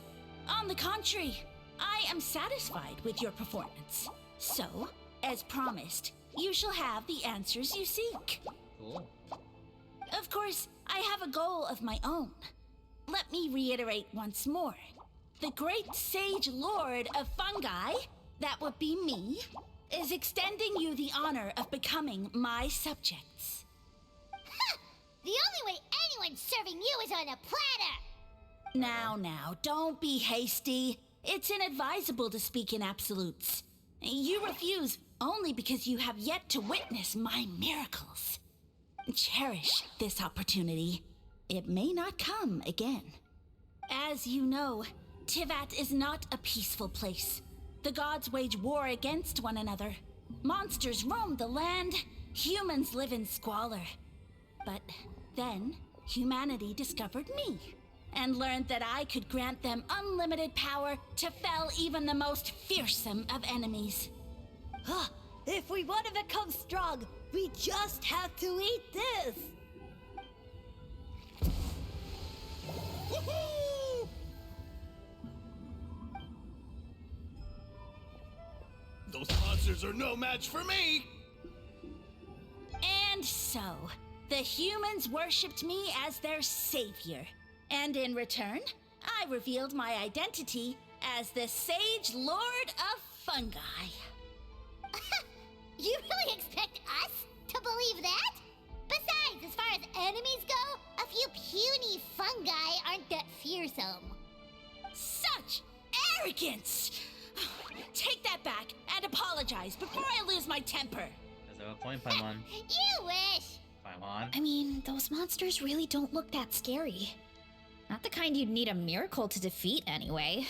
On the contrary, I am satisfied with your performance. So, as promised, you shall have the answers you seek. cool. Of course, I have a goal of my own. Let me reiterate once more. The great Sage Lord of Fungi, that would be me, is extending you the honor of becoming my subjects. The only way anyone's serving you is on a platter. Now, don't be hasty. It's inadvisable to speak in absolutes. You refuse only because you have yet to witness my miracles. Cherish this opportunity. It may not come again. As you know, Tivat is not a peaceful place. The gods wage war against one another. Monsters roam the land. Humans live in squalor. But then, humanity discovered me and learned that I could grant them unlimited power to fell even the most fearsome of enemies. If we want to become strong, we just have to eat this. Woohoo! Those monsters are no match for me. And so, the humans worshipped me as their savior. And in return, I revealed my identity as the Sage Lord of Fungi. You really expect us to believe that? Besides, as far as enemies go, a few puny fungi aren't that fearsome. Such arrogance! Take that back and apologize before I lose my temper. That's a point, Paimon. You wish. Paimon. I mean, those monsters really don't look that scary. Not the kind you'd need a miracle to defeat, anyway.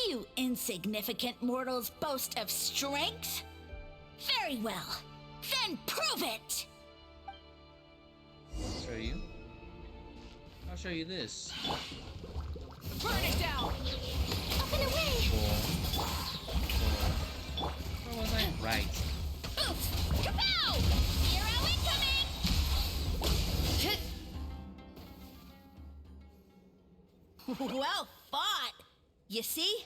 You insignificant mortals boast of strength? Very well. Then prove it! Show you. I'll show you this. Burn it down! Up and away! Or was I right? Oof! Kapow! Hero incoming! Well fought! You see?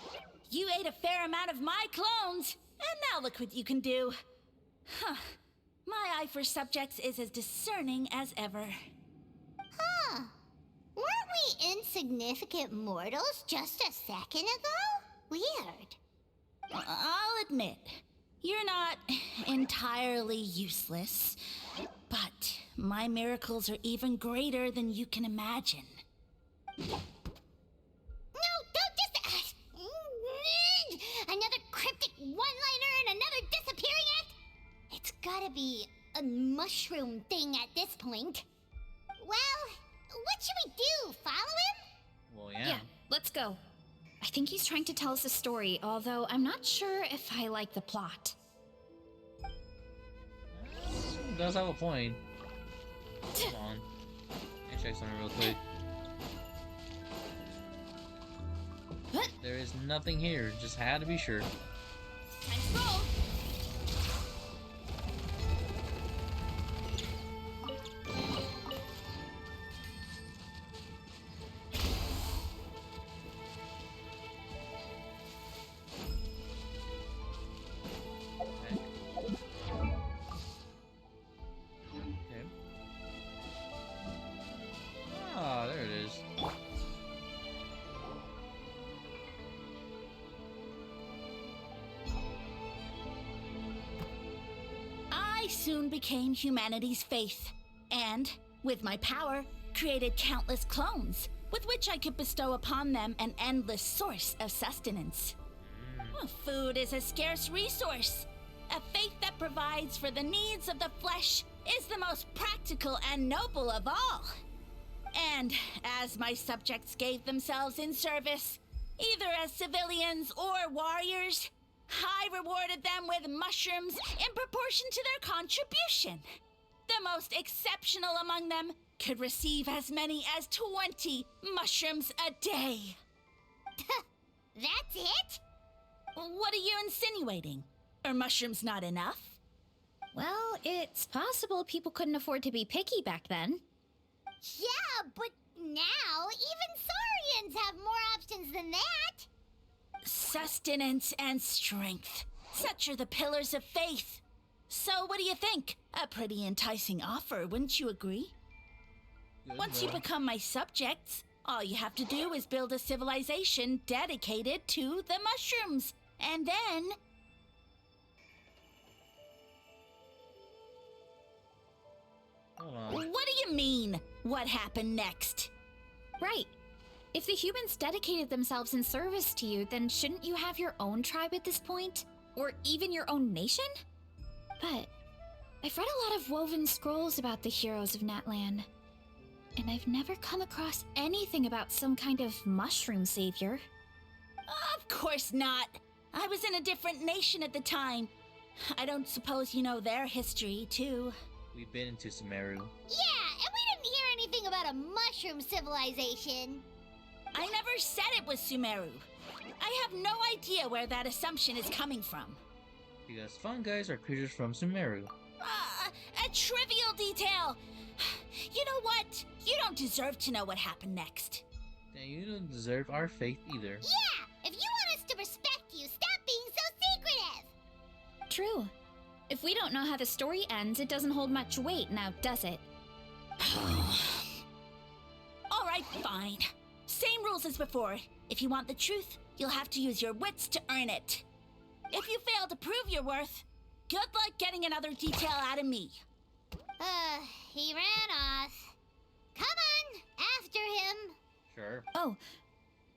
You ate a fair amount of my clones, and now look what you can do. Huh. My eye for subjects is as discerning as ever. Huh. Weren't we insignificant mortals just a second ago? Weird. I'll admit, you're not entirely useless, but my miracles are even greater than you can imagine. No, don't just... another cryptic one-liner and another disappearing act? It's gotta be a mushroom thing at this point. Well, what should we do? Follow him? Well, yeah. Yeah, let's go. I think he's trying to tell us a story, although I'm not sure if I like the plot. Does have a point. Hold on. Let me check something real quick. There is nothing here, just had to be sure. Time to roll! Okay. Ah, there it is. I soon became humanity's faith, and, with my power, created countless clones, with which I could bestow upon them an endless source of sustenance. Food is a scarce resource. A faith that provides for the needs of the flesh is the most practical and noble of all. And as my subjects gave themselves in service, either as civilians or warriors, I rewarded them with mushrooms in proportion to their contribution. The most exceptional among them could receive as many as 20 mushrooms a day. That's it? What are you insinuating? Are mushrooms not enough? Well, it's possible people couldn't afford to be picky back then. Yeah, but now even saurians have more options than that. Sustenance and strength. Such are the pillars of faith. So what do you think? A pretty enticing offer, wouldn't you agree? Good, Once you well. become my subjects, all you have to do is build a civilization dedicated to the mushrooms. And then... Hold on. What do you mean? What happened next? Right. If the humans dedicated themselves in service to you, then shouldn't you have your own tribe at this point? Or even your own nation? But I've read a lot of woven scrolls about the heroes of Natlan, and I've never come across anything about some kind of mushroom savior. Of course not. I was in a different nation at the time. I don't suppose you know their history, too. We've been into Sumeru. Yeah, and we didn't hear anything about a mushroom civilization. I never said it was Sumeru. I have no idea where that assumption is coming from. Because fungi are creatures from Sumeru. A trivial detail. You know what? You don't deserve to know what happened next. Then you don't deserve our faith either. Yeah, if you want us to respect you, stop being so secretive. True. If we don't know how the story ends, it doesn't hold much weight now, does it? All right, fine. Same rules as before. If you want the truth, you'll have to use your wits to earn it. If you fail to prove your worth, good luck getting another detail out of me. He ran off. Come on, after him. Sure. Oh.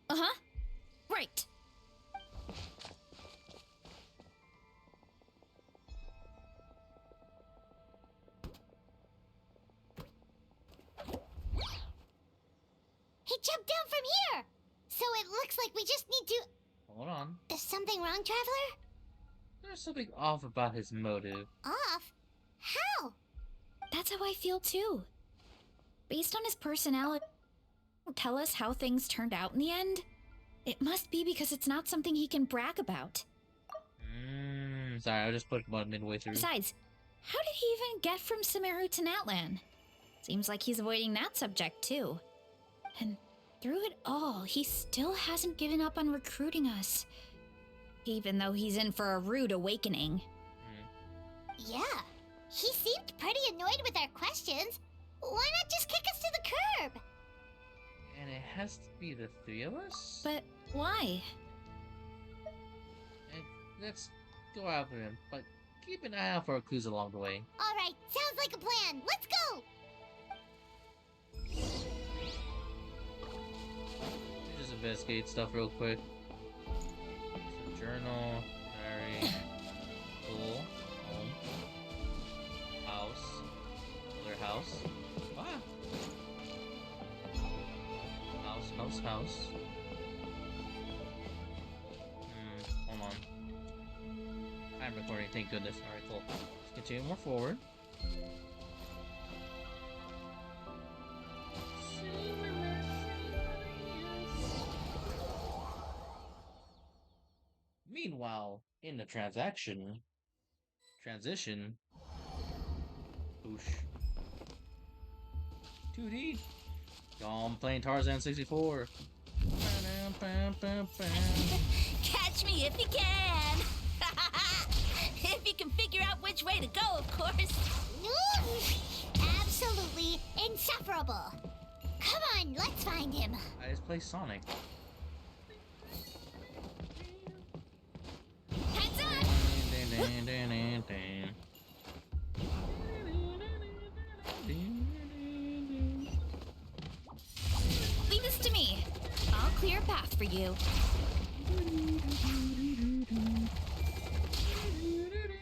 Uh-huh. Right. He jumped down from here. So it looks like we just need to... Hold on. Is something wrong, Traveler? There's something off about his motive. Off? How? That's how I feel too. Based on his personality... tell us how things turned out in the end? It must be because it's not something he can brag about. Sorry, I just put one midway through. Besides, how did he even get from Sumeru to Natlan? Seems like he's avoiding that subject too. And through it all, he still hasn't given up on recruiting us. Even though he's in for a rude awakening. Yeah, he seemed pretty annoyed with our questions. Why not just kick us to the curb? And it has to be the three of us? But why? Let's go after him, but keep an eye out for clues along the way. All right, sounds like a plan. Let's go. Let's just investigate stuff real quick. So, journal, diary, school, home, house, other house. Ah! House. Hold on. I'm recording, thank goodness. Alright, cool. Let's continue more forward. Meanwhile, in the transition, whoosh. 2D. I'm playing Tarzan 64. Catch me if you can! If you can figure out which way to go, of course. Absolutely insufferable. Come on, let's find him. I just play Sonic. Heads up! Leave this to me. I'll clear a path for you.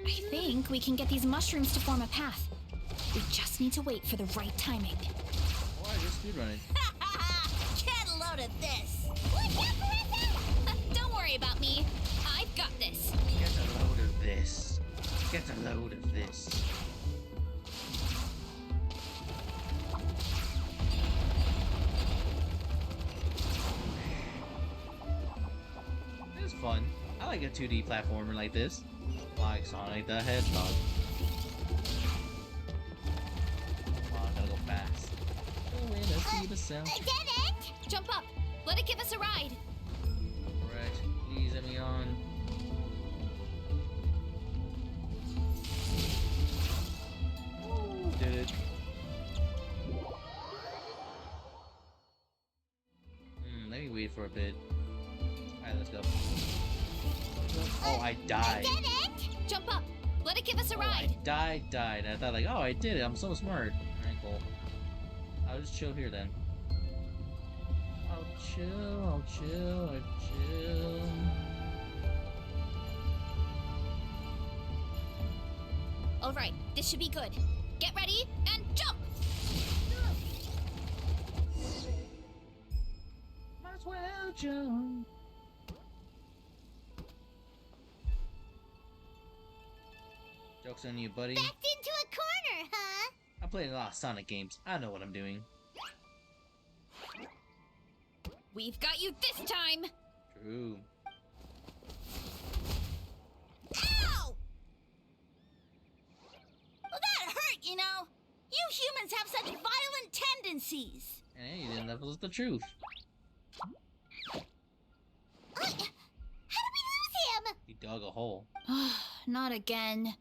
I think we can get these mushrooms to form a path. We just need to wait for the right timing. Why is this speed running? Get a load of this! Watch out, Marissa! Don't worry about me. I've got this. Get a load of this. Get a load of this. This is fun. I like a 2D platformer like this. Like Sonic the Hedgehog. Oh, I gotta go fast. Oh, wait, let's see the sound. A dead end? Jump up. Let it give us a ride. Alright, please let me on. Ooh, did it. Let me wait for a bit. Alright, let's go. Oh, I died. A dead end? Jump up. Let it give us a ride. I died. I thought like, oh, I did it. I'm so smart. Alright, cool. I'll just chill here then. I'll chill. All right, this should be good. Get ready and jump. Might as well jump. Joke's on you, buddy. Backed into a corner, huh? I played a lot of Sonic games. I know what I'm doing. We've got you this time. True. Ow! Well, that hurt, you know. You humans have such violent tendencies. Hey, you didn't level with the truth. How did we lose him? He dug a hole. Not again.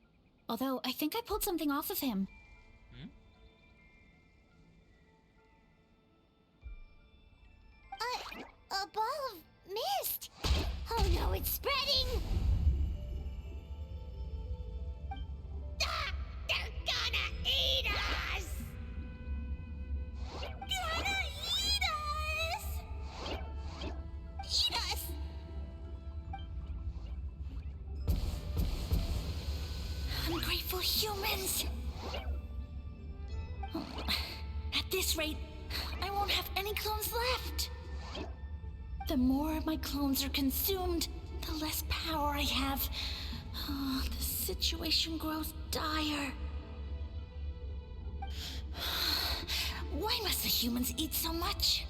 Although, I think I pulled something off of him. A ball of mist. Oh no, it's spreading. Ah, they're gonna eat us. Gonna eat us. Eat us. Ungrateful humans. At this rate, I won't have any clones left. The more my clones are consumed, the less power I have. Oh, the situation grows dire. Why must the humans eat so much?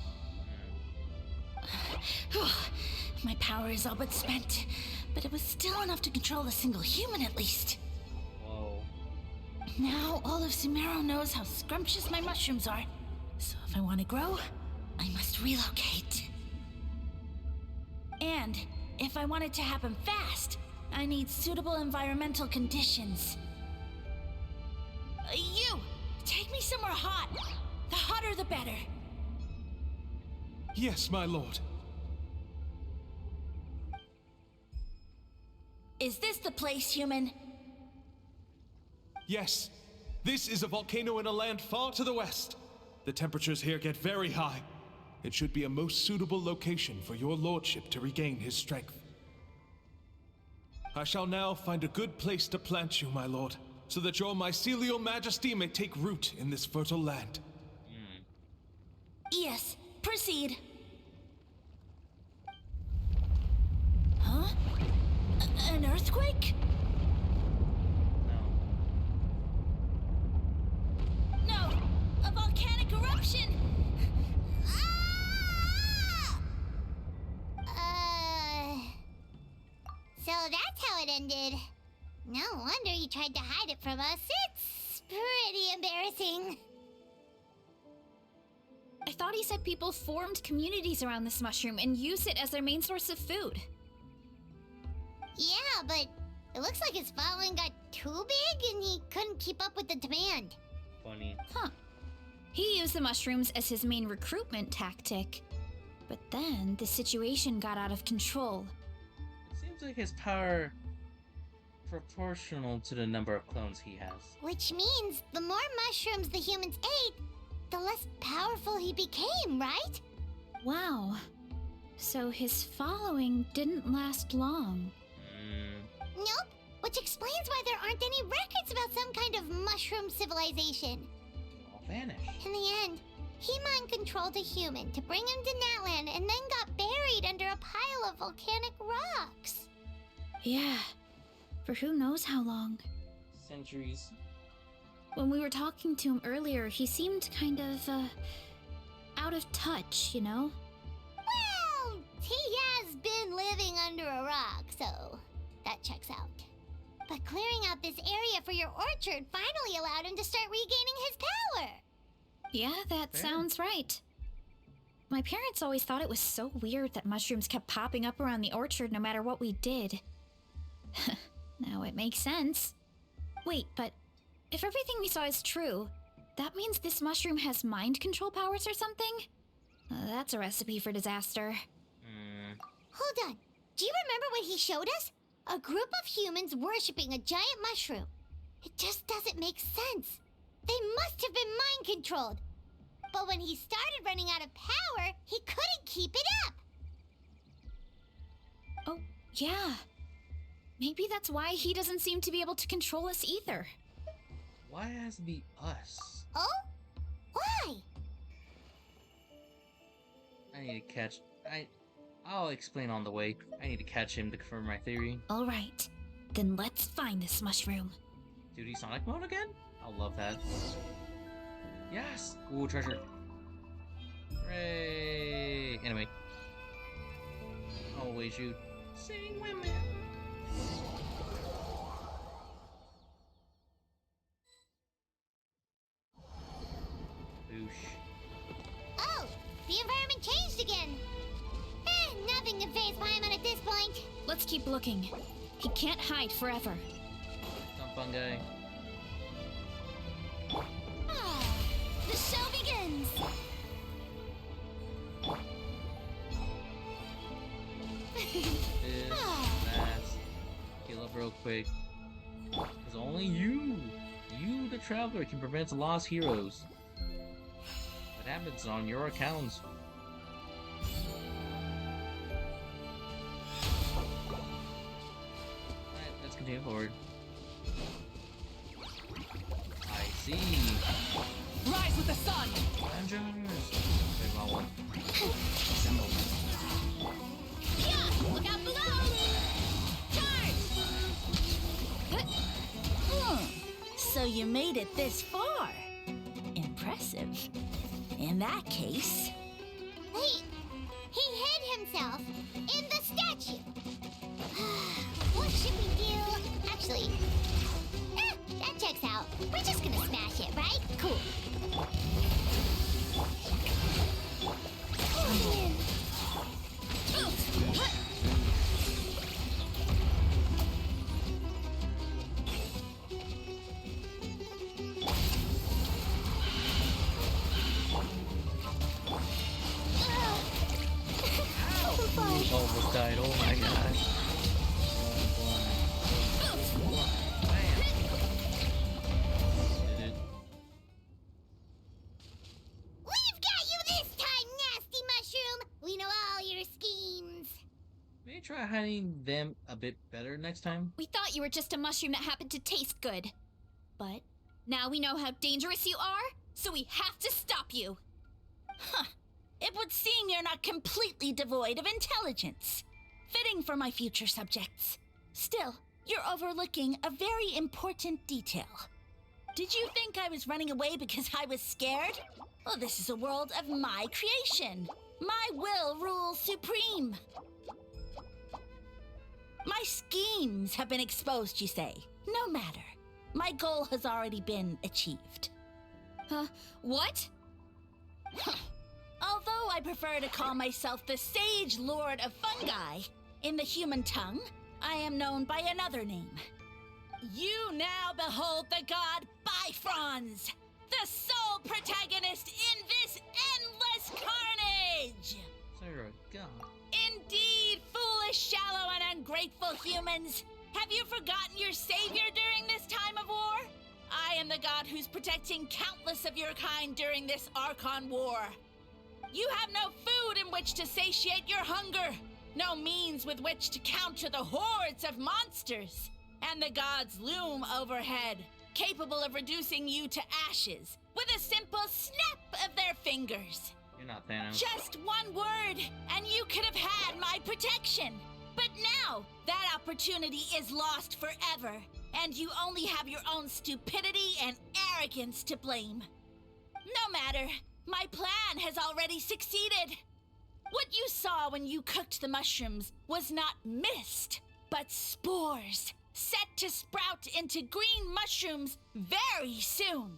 My power is all but spent, but it was still enough to control a single human at least. Whoa. Now all of Sumero knows how scrumptious my mushrooms are. So if I want to grow, I must relocate. And if I want it to happen fast, I need suitable environmental conditions. You! Take me somewhere hot! The hotter the better! Yes, my lord. Is this the place, human? Yes. This is a volcano in a land far to the west. The temperatures here get very high. It should be a most suitable location for your lordship to regain his strength. I shall now find a good place to plant you, my lord, so that your mycelial majesty may take root in this fertile land. Yes, proceed. Huh? An earthquake? No. No, a volcanic eruption! So that's how it ended. No wonder you tried to hide it from us. It's pretty embarrassing. I thought he said people formed communities around this mushroom and used it as their main source of food. Yeah, but it looks like his following got too big and he couldn't keep up with the demand. Funny. Huh. He used the mushrooms as his main recruitment tactic. But then the situation got out of control. It seems like his power proportional to the number of clones he has. Which means the more mushrooms the humans ate, the less powerful he became, right? Wow. So his following didn't last long. Nope. Which explains why there aren't any records about some kind of mushroom civilization. All vanished. In the end, he mind-controlled a human to bring him to Natlan and then got buried under a pile of volcanic rocks. Yeah. For who knows how long. Centuries. When we were talking to him earlier, he seemed kind of, out of touch, you know? Well, he has been living under a rock, so that checks out. But clearing out this area for your orchard finally allowed him to start regaining his power. Yeah, that Fair. sounds right. My parents always thought it was so weird that mushrooms kept popping up around the orchard no matter what we did. Now it makes sense. Wait, but if everything we saw is true, that means this mushroom has mind control powers or something? That's a recipe for disaster. Hold on. Do you remember what he showed us? A group of humans worshipping a giant mushroom. It just doesn't make sense. They must have been mind-controlled. But when he started running out of power, he couldn't keep it up. Oh, yeah. Maybe that's why he doesn't seem to be able to control us either. Why has to be us? Oh? Why? I need to catch. I'll explain on the way. I need to catch him to confirm my theory. All right, then let's find this mushroom. Duty Sonic mode again? I'll love that. Yes! Ooh, treasure. Hooray! Anyway. Always shoot. Sing women. Boosh. Oh, the environment changed again. Nothing can phase Paimon at this point. Let's keep looking. He can't hide forever. Some fungi. The show begins. This, that. Heal up real quick. Because only you, the traveler, can prevent lost heroes. What happens on your accounts? Alright, let's continue forward. I see. Rise with the sun! Avengers! Okay, wrong one. Assemble. Yeah! Look out below! Charge! So you made it this far. Impressive. In that case... He hid himself in the statue. What should we do? Actually, that checks out. We're just gonna smash it, right? Cool. Almost died. Oh my gosh. Did it. We've got you this time, nasty mushroom! We know all your schemes. Maybe try hiding them a bit better next time. We thought you were just a mushroom that happened to taste good. But now we know how dangerous you are, so we have to stop you. Huh. It would seem you're not completely devoid of intelligence. Fitting for my future subjects. Still, you're overlooking a very important detail. Did you think I was running away because I was scared? Well, this is a world of my creation. My will rules supreme. My schemes have been exposed, you say. No matter. My goal has already been achieved. What? Although I prefer to call myself the Sage Lord of Fungi, in the human tongue, I am known by another name. You now behold the god Bifrons, the sole protagonist in this endless carnage! So you're a god. Indeed, foolish, shallow, and ungrateful humans! Have you forgotten your savior during this time of war? I am the god who's protecting countless of your kind during this Archon War. You have no food in which to satiate your hunger, no means with which to counter the hordes of monsters, and the gods loom overhead, capable of reducing you to ashes with a simple snap of their fingers. You're not Thanos. Just one word, and you could have had my protection. But now, that opportunity is lost forever, and you only have your own stupidity and arrogance to blame. No matter. My plan has already succeeded. What you saw when you cooked the mushrooms was not mist, but spores, set to sprout into green mushrooms very soon.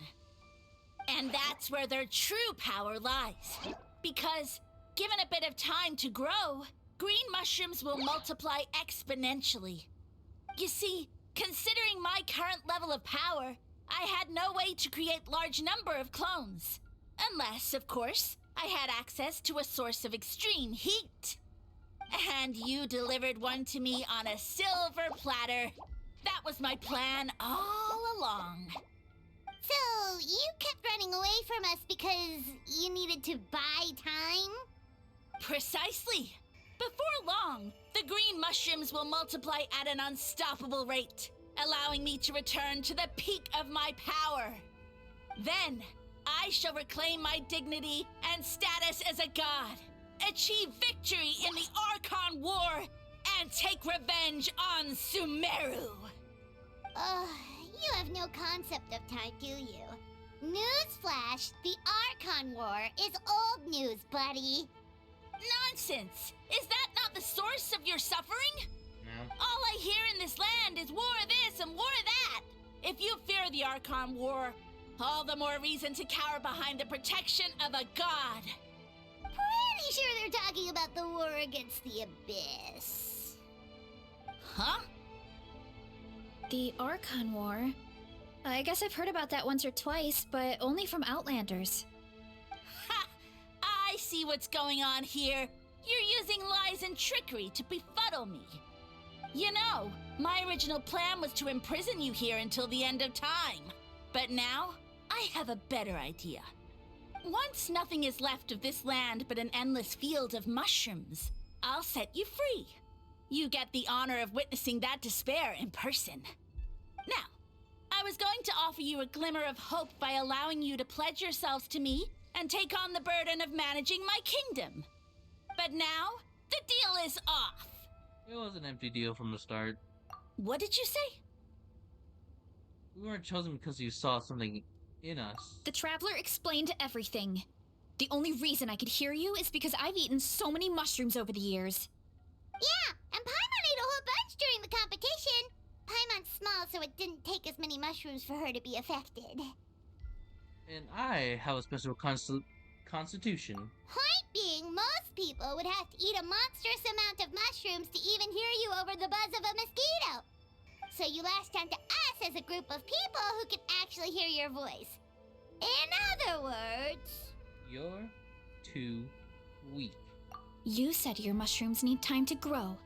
And that's where their true power lies. Because, given a bit of time to grow, green mushrooms will multiply exponentially. You see, considering my current level of power, I had no way to create large number of clones. Unless, of course, I had access to a source of extreme heat. And you delivered one to me on a silver platter. That was my plan all along. So, you kept running away from us because you needed to buy time? Precisely. Before long, the green mushrooms will multiply at an unstoppable rate, allowing me to return to the peak of my power. Then, I shall reclaim my dignity and status as a god, achieve victory in the Archon War, and take revenge on Sumeru. You have no concept of time, do you? Newsflash, the Archon War is old news, buddy. Nonsense! Is that not the source of your suffering? No. All I hear in this land is war this and war that. If you fear the Archon War, all the more reason to cower behind the protection of a god. Pretty sure they're talking about the war against the Abyss. Huh? The Archon War? I guess I've heard about that once or twice, but only from Outlanders. Ha! I see what's going on here. You're using lies and trickery to befuddle me. You know, my original plan was to imprison you here until the end of time. But now, I have a better idea. Once nothing is left of this land but an endless field of mushrooms, I'll set you free. You get the honor of witnessing that despair in person. Now, I was going to offer you a glimmer of hope by allowing you to pledge yourselves to me and take on the burden of managing my kingdom. But now, the deal is off. It was an empty deal from the start. What did you say? We weren't chosen because you saw something in us. The Traveler explained everything. The only reason I could hear you is because I've eaten so many mushrooms over the years. Yeah, and Paimon ate a whole bunch during the competition. Paimon's small, so it didn't take as many mushrooms for her to be affected. And I have a special constitution. Point being, most people would have to eat a monstrous amount of mushrooms to even hear you over the buzz of a mosquito. So you latched onto us as a group of people who can actually hear your voice. In other words... You're too weak. You said your mushrooms need time to grow,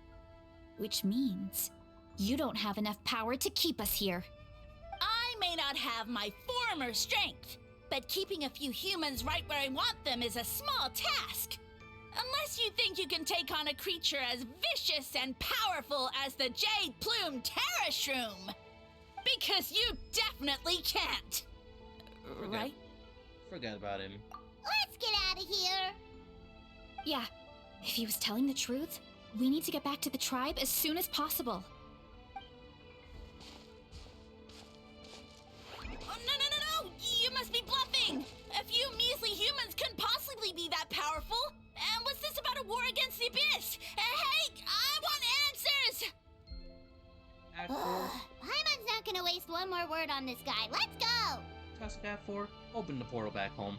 which means you don't have enough power to keep us here. I may not have my former strength, but keeping a few humans right where I want them is a small task. Unless you think you can take on a creature as vicious and powerful as the Jade-Plume Terrashroom. Because you definitely can't. Right? Forget about him. Let's get out of here. Yeah, if he was telling the truth, we need to get back to the tribe as soon as possible. Oh, no! You must be bluffing! A few measly humans couldn't possibly be that powerful! And what's this about a war against the Abyss? Hey, I want answers! Act 4. Paimon's not gonna waste one more word on this guy. Let's go! Tusk Act 4. Open the portal back home.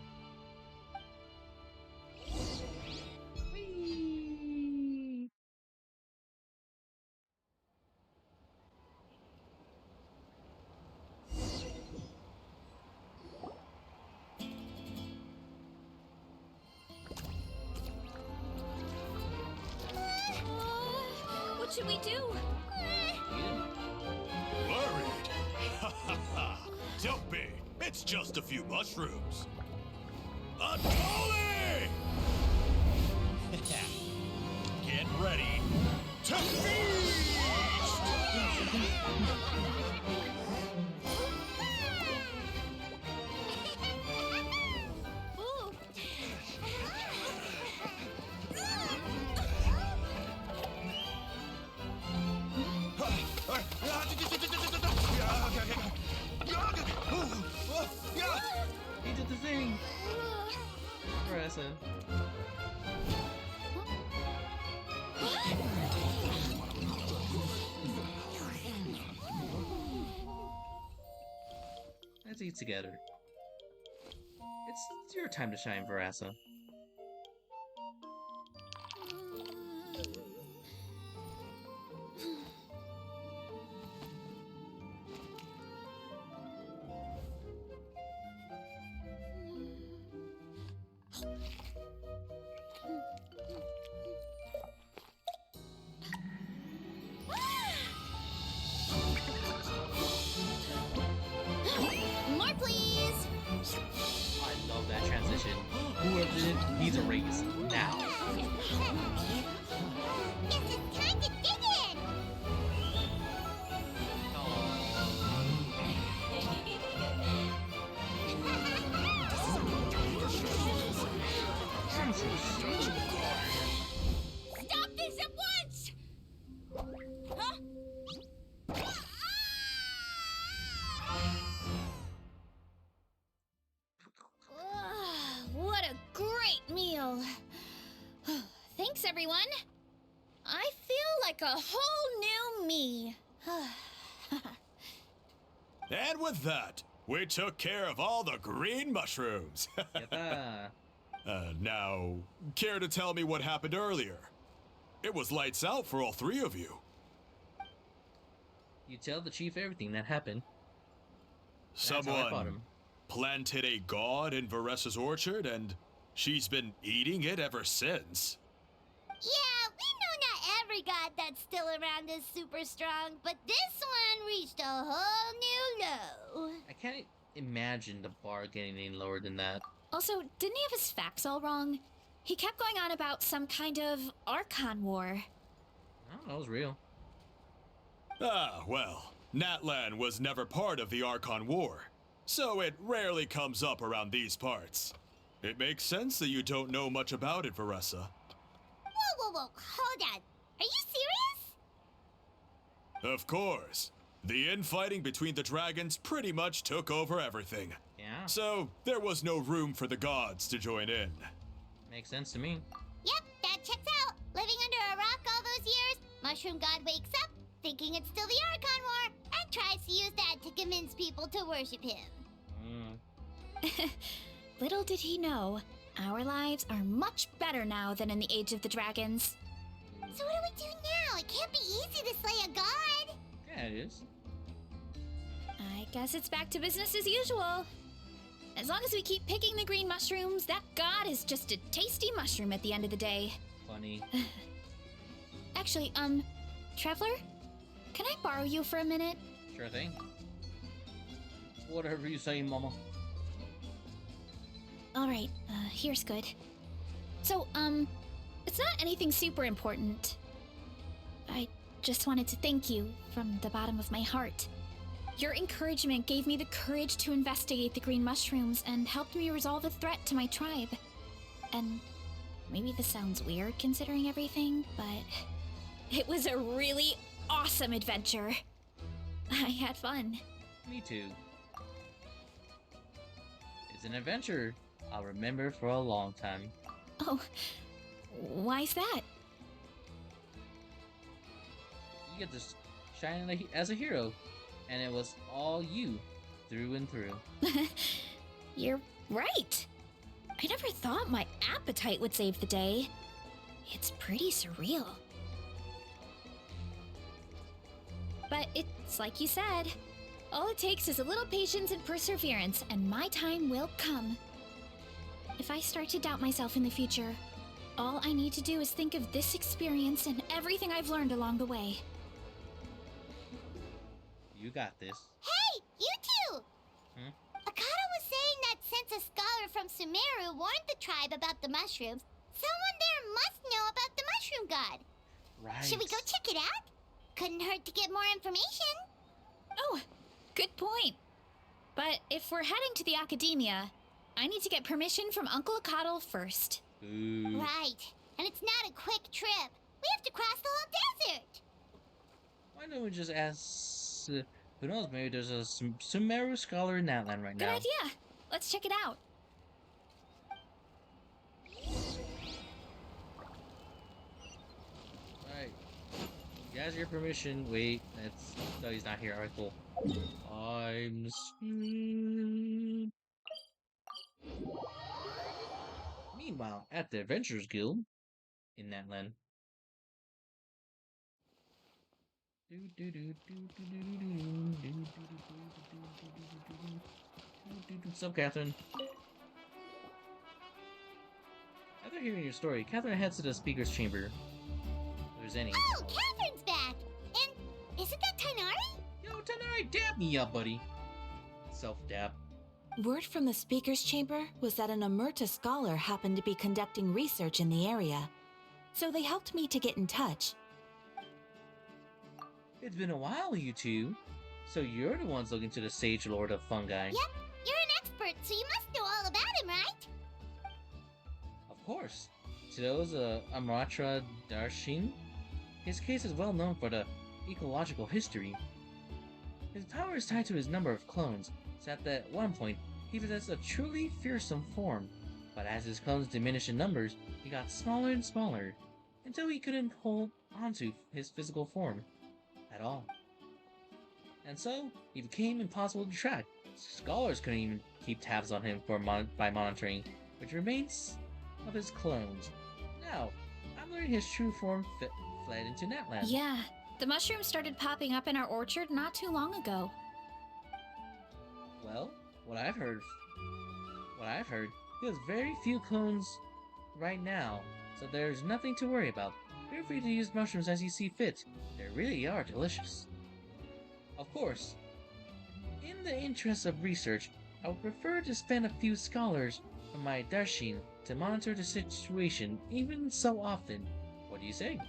Whee! What should we do? Worried? Ha ha ha! Don't be. It's just a few mushrooms. Unholy! Get ready to feast! He did the thing! Impressive. Let's eat together. It's your time to shine, Verasa. More, please! I love that transition. Whoever did it needs a raise. Now. Guess it's time to dig in! Stop this at once! Huh? What a great meal! Thanks, everyone. I feel like a whole new me. And with that, we took care of all the green mushrooms. Yatta. Now, care to tell me what happened earlier? It was lights out for all three of you. You tell the chief everything that happened. That's how I fought Someone him. planted a god in Varesa's orchard, and she's been eating it ever since. Yeah, we know not every god that's still around is super strong, but this one reached a whole new low. I can't imagine the bar getting any lower than that. Also, didn't he have his facts all wrong? He kept going on about some kind of Archon war. I don't know, it was real. Ah, well, Natlan was never part of the Archon War, so it rarely comes up around these parts. It makes sense that you don't know much about it, Varesa. Whoa, hold on. Are you serious? Of course. The infighting between the dragons pretty much took over everything. Yeah, So, there was no room for the gods to join in. makes sense to me. Yep, that checks out. Living under a rock all those years, Mushroom God wakes up, thinking it's still the Archon War, and tries to use that to convince people to worship him. Little did he know, our lives are much better now than in the Age of the Dragons. So what do we do now? It can't be easy to slay a god. Yeah, it is. I guess it's back to business as usual. As long as we keep picking the green mushrooms, that god is just a tasty mushroom at the end of the day. Funny. Actually, Traveler? Can I borrow you for a minute? Sure thing. Whatever you say, Mama. Alright, here's good. So, it's not anything super important. I just wanted to thank you from the bottom of my heart. Your encouragement gave me the courage to investigate the green mushrooms and helped me resolve a threat to my tribe. And maybe this sounds weird considering everything, but it was a really awesome adventure. I had fun. Me too. It's an adventure I'll remember for a long time. Oh, why's that? You get to shine as a hero, and it was all you, through and through. You're right. I never thought my appetite would save the day. It's pretty surreal. But it's like you said. All it takes is a little patience and perseverance, and my time will come. If I start to doubt myself in the future, all I need to do is think of this experience and everything I've learned along the way. You got this. Hey, you two! Hmm? Akata was saying that since a scholar from Sumeru warned the tribe about the mushrooms, someone there must know about the mushroom god. Right. Should we go check it out? Couldn't hurt to get more information. Oh, good point. But if we're heading to the academia, I need to get permission from Uncle Akatl first. Ooh. Right. And it's not a quick trip. We have to cross the whole desert. Why don't we just ask... who knows, maybe there's a Sumeru scholar in that land right Good now. idea. Let's check it out. Alright. You guys, your permission. Wait, that's... No, he's not here. Alright, cool. Meanwhile, at the Adventurers Guild in that land. What's up, Catherine? After hearing your story, Catherine heads to the speaker's chamber. If there's any. Oh, Catherine's back. And isn't that Tainari? Yo, Tanari, dab me up, buddy. Self-dab. Word from the speaker's chamber was that an Omerta scholar happened to be conducting research in the area, so they helped me to get in touch. It's been a while, you two. So you're the ones looking to the Sage Lord of Fungi. Yep, you're an expert, so you must know all about him, right? Of course. To those Amratra Darshin, his case is well known for the ecological history. His power is tied to his number of clones, so at one point, he possessed a truly fearsome form. But as his clones diminished in numbers, he got smaller and smaller, until he couldn't hold onto his physical form at all. And so, he became impossible to track. Scholars couldn't even keep tabs on him by monitoring which remains of his clones. Now, I'm learning his true form fled into Natland. Yeah, the mushrooms started popping up in our orchard not too long ago. Well, what I've heard, he has very few clones right now, so there's nothing to worry about. Feel free to use mushrooms as you see fit. They really are delicious. Of course, in the interest of research, I would prefer to spend a few scholars from my Darshin to monitor the situation even so often. What do you say?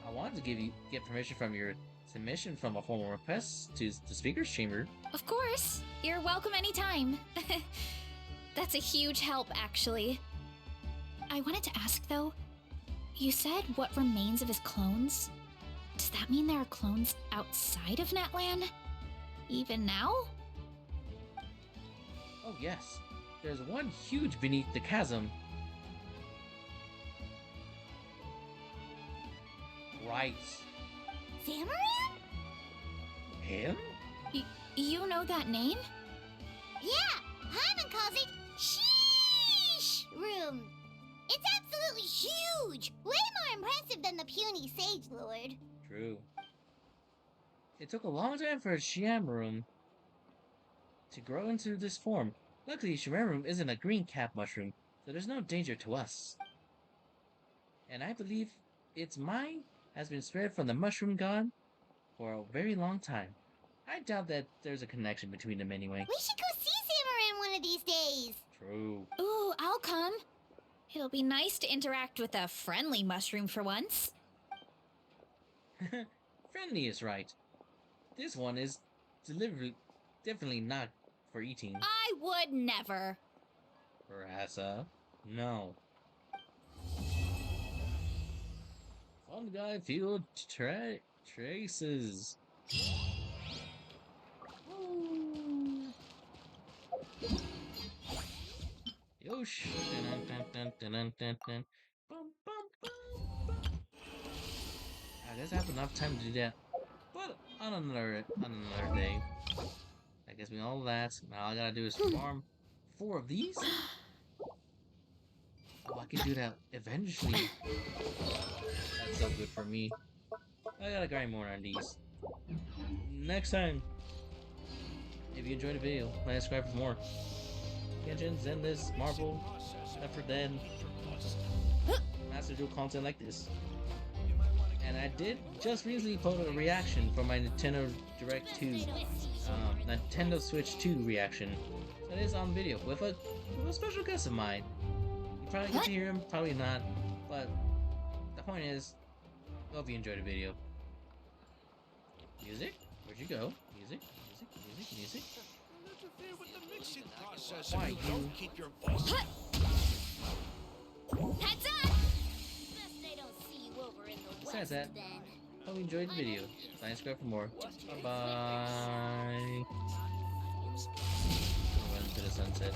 I wanted to get permission from your submission from a formal request to the speaker's chamber. Of course, you're welcome anytime. That's a huge help, actually. I wanted to ask, though, you said what remains of his clones? Does that mean there are clones outside of Natlan? Even now? Oh yes, there's one huge beneath the chasm. Right. Zamaran? Him? You know that name? Yeah, Hyman calls it Sheesh Room. It's absolutely huge! Way more impressive than the puny Sage Lord. True. It took a long time for Shiamarum to grow into this form. Luckily, Shiamarum isn't a green cap mushroom, so there's no danger to us. And I believe its mind has been spread from the mushroom god for a very long time. I doubt that there's a connection between them anyway. We should go see Zamaran one of these days. True. Ooh, I'll come. It'll be nice to interact with a friendly mushroom for once. Friendly is right. This one is definitely not for eating. I would never. Rasa, no. Fungi field traces. Woo. Yosh. Dun, dun, dun, dun, dun. Bum, bum, bum, bum. I guess I have enough time to do that. But on another day. I guess we all that. Now all I gotta do is farm 4 of these. Oh, I can do that eventually. That's so good for me. I gotta grind more on these. Next time. If you enjoyed the video, like subscribe for more. Genshin, Zenless, Marvel, Left 4 Dead, Master Duel content like this. And I did just recently post a reaction for my Nintendo Direct 2, Nintendo Switch 2 reaction. That is on video with a special guest of mine. You probably get to hear him, probably not, but the point is, I hope you enjoyed the video. Music? Where'd you go? Music? Music? Why you? Keep your voice. Heads up! Best they don't see you over in the Besides west, that, then. hope you enjoyed the video. Like and subscribe for more. Bye bye. Run to the sunset.